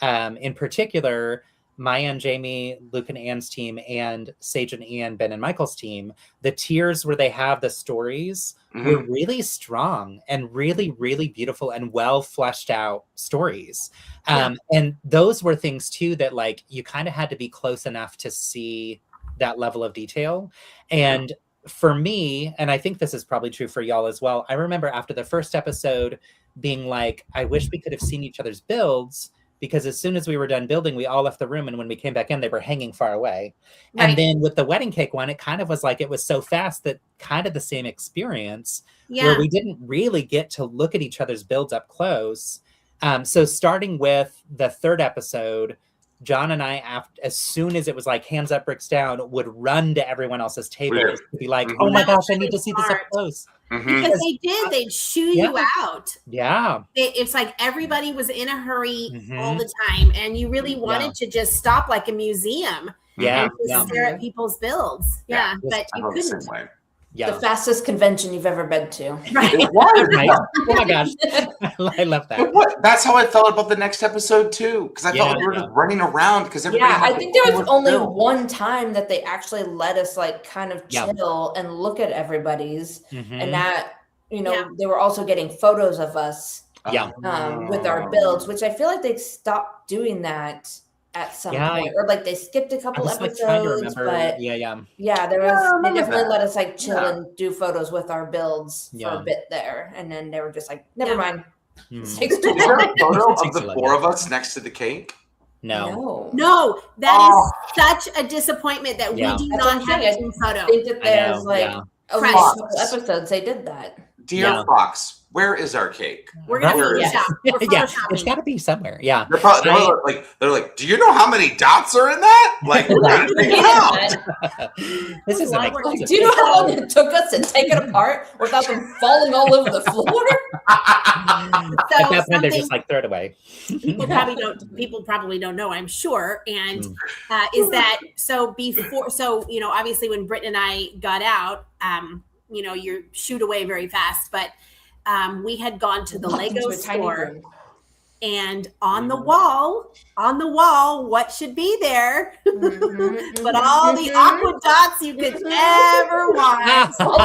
in particular, Maya and Jamie, Luke and Anne's team, and Sage and Ian, Ben and Michael's team. The tiers where they have the stories were really strong and really, really beautiful and well fleshed out stories. And those were things too that like you kind of had to be close enough to see that level of detail. And for me, and I think this is probably true for y'all as well, I remember after the first episode being like, I wish we could have seen each other's builds, because as soon as we were done building, we all left the room, and when we came back in, they were hanging far away. And then with the wedding cake one, it kind of was like, it was so fast that kind of the same experience where we didn't really get to look at each other's builds up close. So starting with the 3rd episode, John and I, as soon as it was like hands up, bricks down, would run to everyone else's tables to be like, oh my gosh, I need to see this up close. Because they'd shoo you out. Yeah. It's like everybody was in a hurry all the time, and you really wanted to just stop like a museum and just stare at people's builds. But you couldn't. The fastest convention you've ever been to. Right. It was. Oh my gosh. I love that. But that's how I felt about the next episode too. Because I felt like we were just running around because everybody. Yeah, I think there was only one time that they actually let us like kind of chill and look at everybody's, and that they were also getting photos of us with our builds, which I feel like they stopped doing that at some point, or like they skipped a couple episodes, but there was, they definitely let us like chill and do photos with our builds for a bit there, and then they were just like, never mind. Is there a photo of the 4 of us next to the cake? No, that is such a disappointment that we do not have a team photo. I think that there's like a couple episodes they did that. Dear Fox, where is our cake? We're gonna it's got to be somewhere. Yeah, they're like, do you know how many dots are in that? Like, this isn't like, do you know how long it took us to take it apart without them falling all over the floor? At that point, they're just like, throw it away. People probably don't know, I'm sure. And is that so? Before, obviously, when Brittain and I got out, you shoot away very fast, but we had gone to the Lego store, and on the wall, what should be there? But all the aqua dots you could ever want. So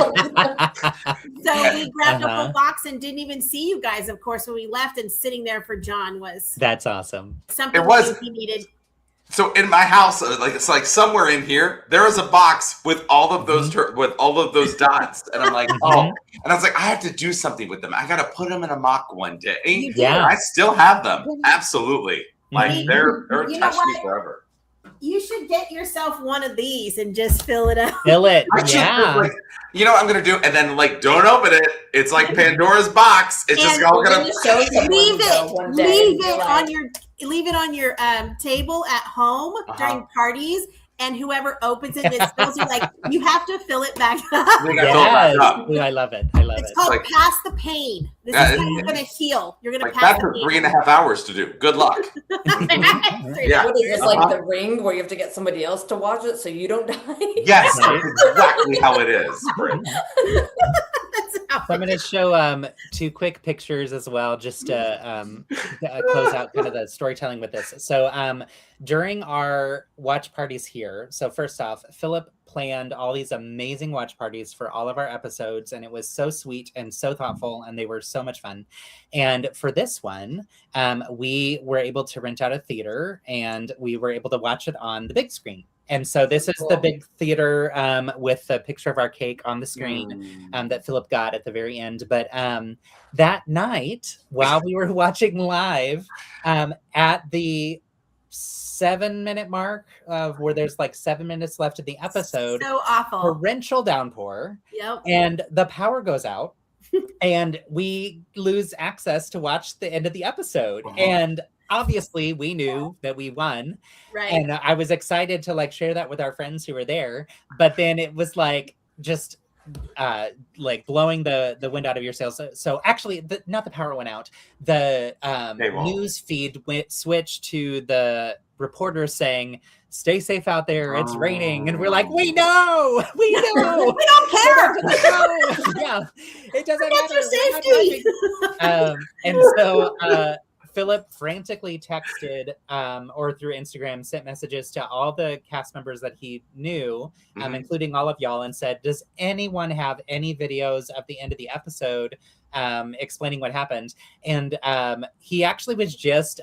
we grabbed up a box and didn't even see you guys, of course, when we left. And sitting there for John was that's awesome. Something he needed. So in my house, it's like somewhere in here, there is a box with all of those dots, and I'm like, and I was like, I have to do something with them. I got to put them in a mock one day. Yeah, I still have them. Absolutely, like they're attached to me forever. You should get yourself one of these and just fill it up. Fill it, You know what I'm gonna do, and then don't open it. It's like Pandora's box. It's just all gonna leave it on your table at home during parties, and whoever opens it and it spills, you're like, you have to fill it back up. Yes. Ooh, I love it. I love It's it. called Like- pass the pain. This is how you're going to heal. You're going to Like pass that the took pain. 3.5 hours to do. Good luck. Yeah. What is this, like The Ring, where you have to get somebody else to watch it so you don't die? Yes, that's exactly how it is. So I'm going to show 2 quick pictures as well, just to close out kind of the storytelling with this. So during our watch parties here, so first off, Philip planned all these amazing watch parties for all of our episodes, and it was so sweet and so thoughtful, and they were so much fun. And for this one, we were able to rent out a theater, and we were able to watch it on the big screen. And so this is the big theater with a picture of our cake on the screen that Philip got at the very end. But that night, while we were watching live, at the 7-minute mark of where there's like 7 minutes left of the episode, So awful. torrential downpour, Yep. and the power goes out, and we lose access to watch the end of the episode. And obviously we knew that we won, Right. and I was excited to like share that with our friends who were there, but then it was like just like blowing the wind out of your sails. So actually not the power went out, the news feed switched to the reporters saying, "Stay safe out there, it's raining," and we're like, we know we don't care. Yeah, it doesn't Forget matter. your safety. And so Philip frantically texted or through Instagram sent messages to all the cast members that he knew, including all of y'all, and said, "Does anyone have any videos of the end of the episode explaining what happened?" And he actually was just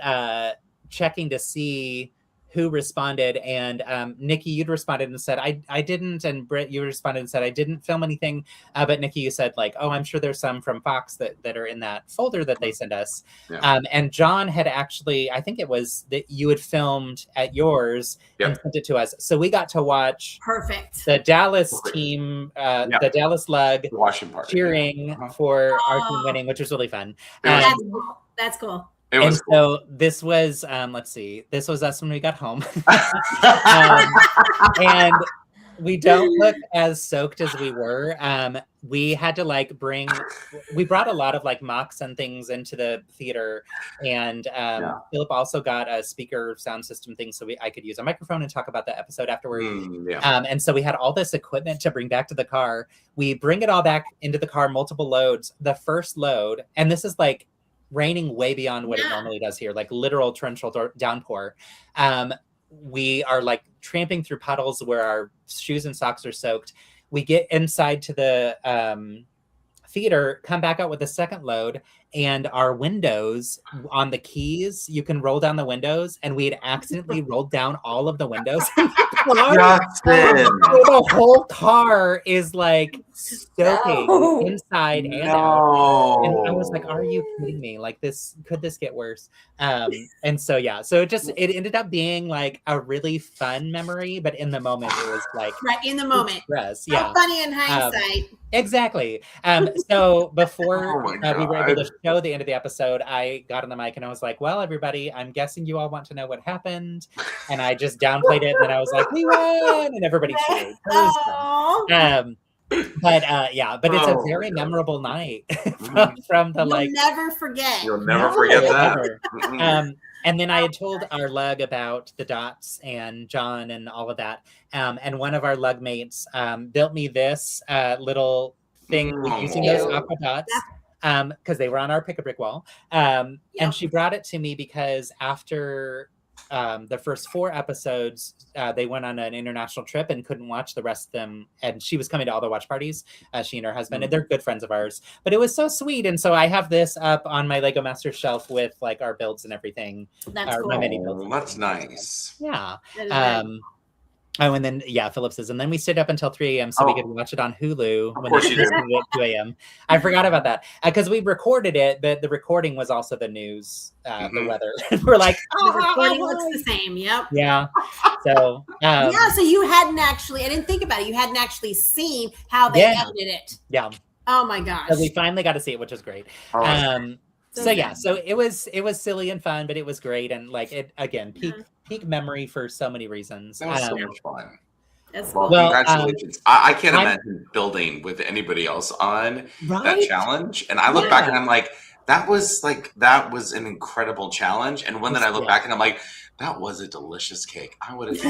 checking to see who responded, and Niki, you'd responded and said, I didn't, and Britt, you responded and said, I didn't film anything, but Niki, you said like, oh, I'm sure there's some from Fox that are in that folder that they sent us. And John had actually, I think it was that you had filmed at yours and sent it to us, so we got to watch the Dallas team, the Dallas Lug cheering for our team winning, which was really fun. That's cool. So this was, let's see, this was us when we got home. And we don't look as soaked as we were. We had to like we brought a lot of like mocks and things into the theater. And Philip also got a speaker sound system thing so I could use a microphone and talk about the episode afterward. And so we had all this equipment to bring back to the car. We bring it all back into the car, multiple loads. The first load, and this is like raining way beyond what it normally does here, like literal torrential downpour. We are like tramping through puddles where our shoes and socks are soaked. We get inside to the theater, come back out with a second load, and our windows on the keys, you can roll down the windows, and we had accidentally rolled down all of the windows. The whole car is like soaking inside and out. And I was like, are you kidding me? Like could this get worse? And so so it ended up being like a really fun memory, but in the moment it was like in the moment. Stress. So funny in hindsight. Exactly. So before we were able to show the end of the episode, I got on the mic and I was like, well, everybody, I'm guessing you all want to know what happened. And I just downplayed it, and then I was like, we won, and everybody cheered. But it's a very memorable night from the You'll never forget. You'll never forget that. And then I had told our lug about the dots and John and all of that. And one of our lug mates built me this little thing using those aqua dots because they were on our pick-a-brick wall. And she brought it to me because after the first 4 episodes, they went on an international trip and couldn't watch the rest of them. And she was coming to all the watch parties, she and her husband, and they're good friends of ours. But it was so sweet. And so I have this up on my LEGOMaster shelf with like our builds and everything. That's cool. My mini builds. That's nice. Yeah. Oh, and then Philip says, and then we stayed up until 3 a.m. so we could watch it on Hulu when they did at 2 a.m. I forgot about that because we recorded it, but the recording was also the news, the weather. We're like, the recording looks the same. Yep. Yeah. So so you hadn't actually, I didn't think about it. You hadn't actually seen how they edited it. Yeah. Oh my gosh. So we finally got to see it, which was great. So it was silly and fun, but it was great. And like it again, peak memory for so many reasons. That was so much fun. That's Well, cool. congratulations. I can't imagine building with anybody else on that challenge. And I look back and I'm like, that was an incredible challenge. And one that I look back and I'm like, that was a delicious cake. I would have. So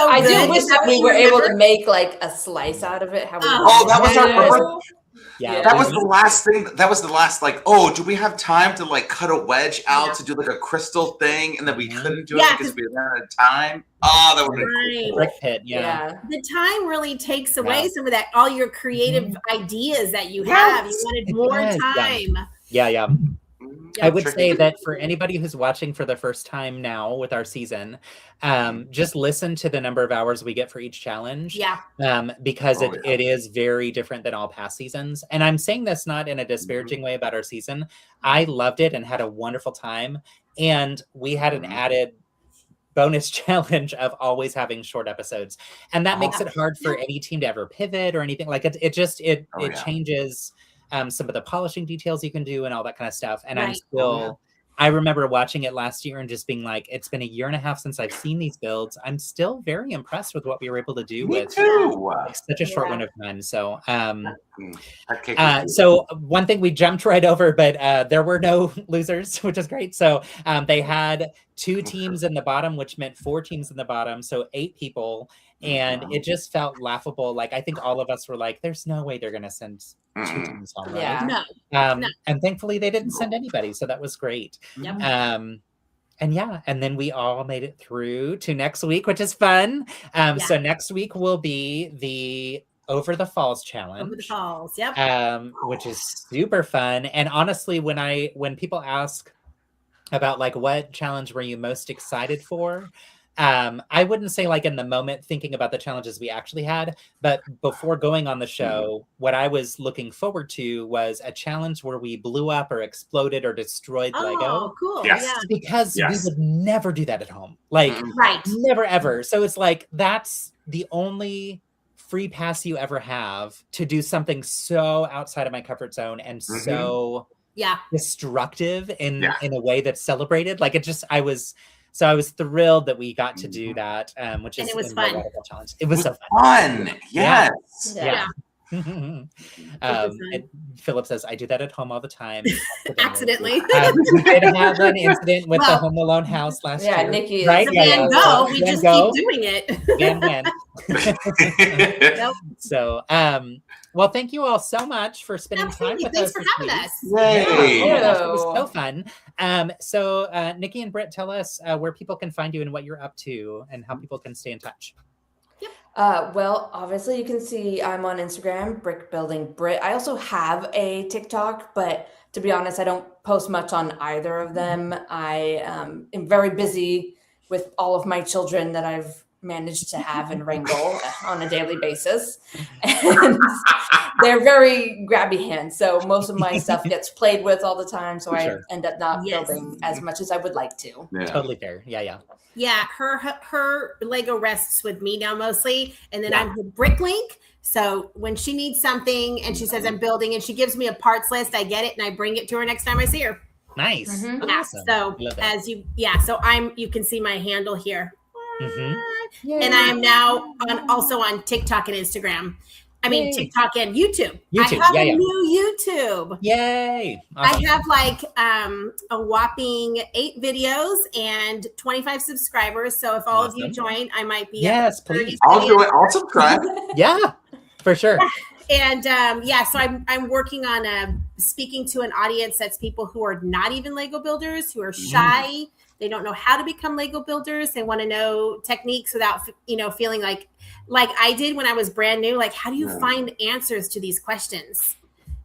I good. do wish that we were able to make like a slice out of it. How we that was our Yeah, that was the last thing. That was the last, like, oh, do we have time to like cut a wedge out to do like a crystal thing? And then we couldn't do it because we ran out of time. Oh, that would be cool. Brick pit, yeah. The time really takes away some of that, all your creative ideas that you have. You wanted more time. Yeah. I would say that for anybody who's watching for the first time now with our season, just listen to the number of hours we get for each challenge. Because it is very different than all past seasons. And I'm saying this not in a disparaging way about our season. I loved it and had a wonderful time. And we had an added bonus challenge of always having short episodes. And that makes it hard for any team to ever pivot or anything. Like it changes some of the polishing details you can do and all that kind of stuff. And I'm still, I remember watching it last year and just being like, it's been a year and a half since I've seen these builds. I'm still very impressed with what we were able to do with such a short window of time. So, so one thing we jumped right over, but there were no losers, which is great. So they had 2 teams in the bottom, which meant 4 teams in the bottom. So 8 people. And it just felt laughable. Like, I think all of us were like, there's no way they're going to send 2 teams home, right? No. And thankfully they didn't send anybody. So that was great. And then we all made it through to next week, which is fun. So next week will be the Over the Falls challenge. Over the Falls, which is super fun. And honestly, when people ask about like, what challenge were you most excited for? I wouldn't say like in the moment thinking about the challenges we actually had, but before going on the show, what I was looking forward to was a challenge where we blew up or exploded or destroyed Lego. Oh, cool. Because we would never do that at home. Like, never ever. So it's like, that's the only free pass you ever have to do something so outside of my comfort zone and so destructive in a way that's celebrated. Like it just, I was thrilled that we got to do that, which is it was fun. Challenge. It was so fun. Yes. Philip says, I do that at home all the time. Accidentally. We did have an incident with the Home Alone house last year. Nikki. Right? We just keep doing it. So, well, thank you all so much for spending time with us. Thanks for having us. It was so fun. So, Niki and Britt, tell us where people can find you and what you're up to and how people can stay in touch. Well, obviously you can see I'm on Instagram, Brick Building Brit. I also have a TikTok, but to be honest, I don't post much on either of them. I am very busy with all of my children that I've managed to have and wrangle on a daily basis. And they're very grabby hands. So most of my stuff gets played with all the time. So I end up not building as much as I would like to. Totally fair. Yeah, her Lego rests with me now mostly, and then I'm her brick link. So when she needs something and she says I'm building and she gives me a parts list, I get it and I bring it to her next time I see her. Nice. Awesome. So you can see my handle here. And I am now also on TikTok and Instagram. I mean, TikTok and YouTube. I have a new YouTube. Yay. Awesome. I have like a whopping 8 videos and 25 subscribers. So if all of you join, I might be. Yes, please. I'll do it. I'll subscribe. Yeah, for sure. And so I'm working on speaking to an audience that's people who are not even Lego builders, who are shy. They don't know how to become Lego builders. They want to know techniques without, feeling like I did when I was brand new. Like, how do you find answers to these questions?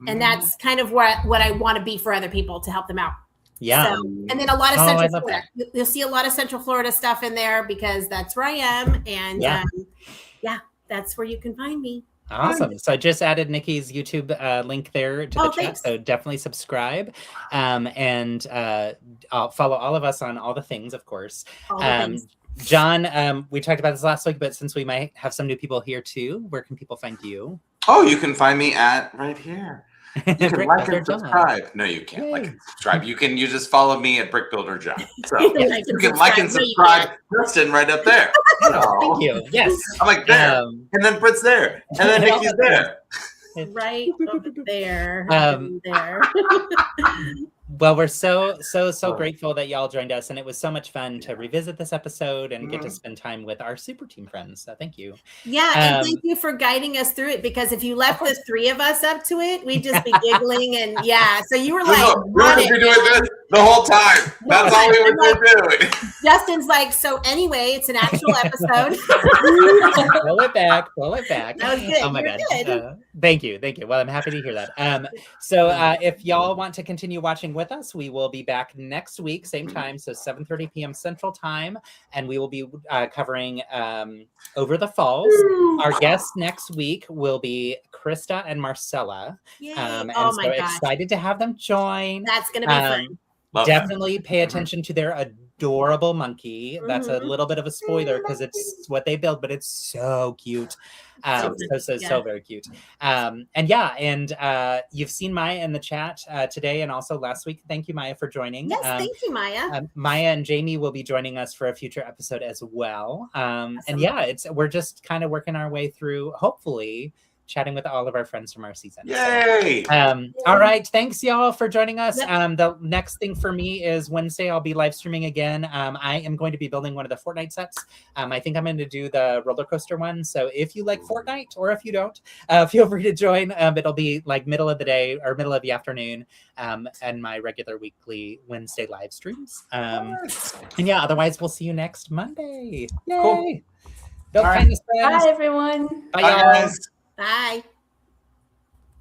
And that's kind of what I want to be for other people to help them out. Yeah. So, and then a lot of Central Florida. You'll see a lot of Central Florida stuff in there because that's where I am. And that's where you can find me. Awesome. So I just added Niki's YouTube link there to the chat. Thanks. So definitely subscribe. And I'll follow all of us on all the things, of course. John, we talked about this last week, but since we might have some new people here too, where can people find you? Oh, you can find me at right here. You can like and subscribe. No, you can't like and subscribe. You just follow me at Brickbuilder John. So you can like and subscribe Kristen right up there. Thank you. Yes. I'm like there. And then Britt's there. And then Nikki's there. Right over there. There. Well, we're so grateful that y'all joined us, and it was so much fun to revisit this episode and get to spend time with our super team friends. So thank you. Yeah, and thank you for guiding us through it, because if you left the three of us up to it, we'd just be giggling and so you were like, we would be doing this the whole time. That's all we would be doing. Justin's like, so anyway, it's an actual episode. Pull it back. That was good. Oh my God. Thank you. Well, I'm happy to hear that. So if y'all want to continue watching with us, we will be back next week, same time, so 7:30 p.m. Central Time, and we will be covering Over the Falls. Our guests next week will be Krista and Marcella. And so excited to have them join. That's going to be fun. Definitely pay attention to their adorable monkey. That's a little bit of a spoiler because it's what they build, but it's so cute. So very cute. You've seen Maya in the chat today and also last week. Thank you, Maya, for joining. Yes, thank you, Maya. Maya and Jamie will be joining us for a future episode as well. Awesome. We're just kind of working our way through, hopefully, chatting with all of our friends from our season. Yay! All right. Thanks, y'all, for joining us. Yep. The next thing for me is Wednesday, I'll be live streaming again. I am going to be building one of the Fortnite sets. I think I'm going to do the roller coaster one. So if you like Fortnite, or if you don't, feel free to join. It'll be like middle of the day or middle of the afternoon, and my regular weekly Wednesday live streams. Otherwise, we'll see you next Monday. Yay! Cool. Build kindness, friends. Bye, everyone. Bye, y'all. Guys. Bye.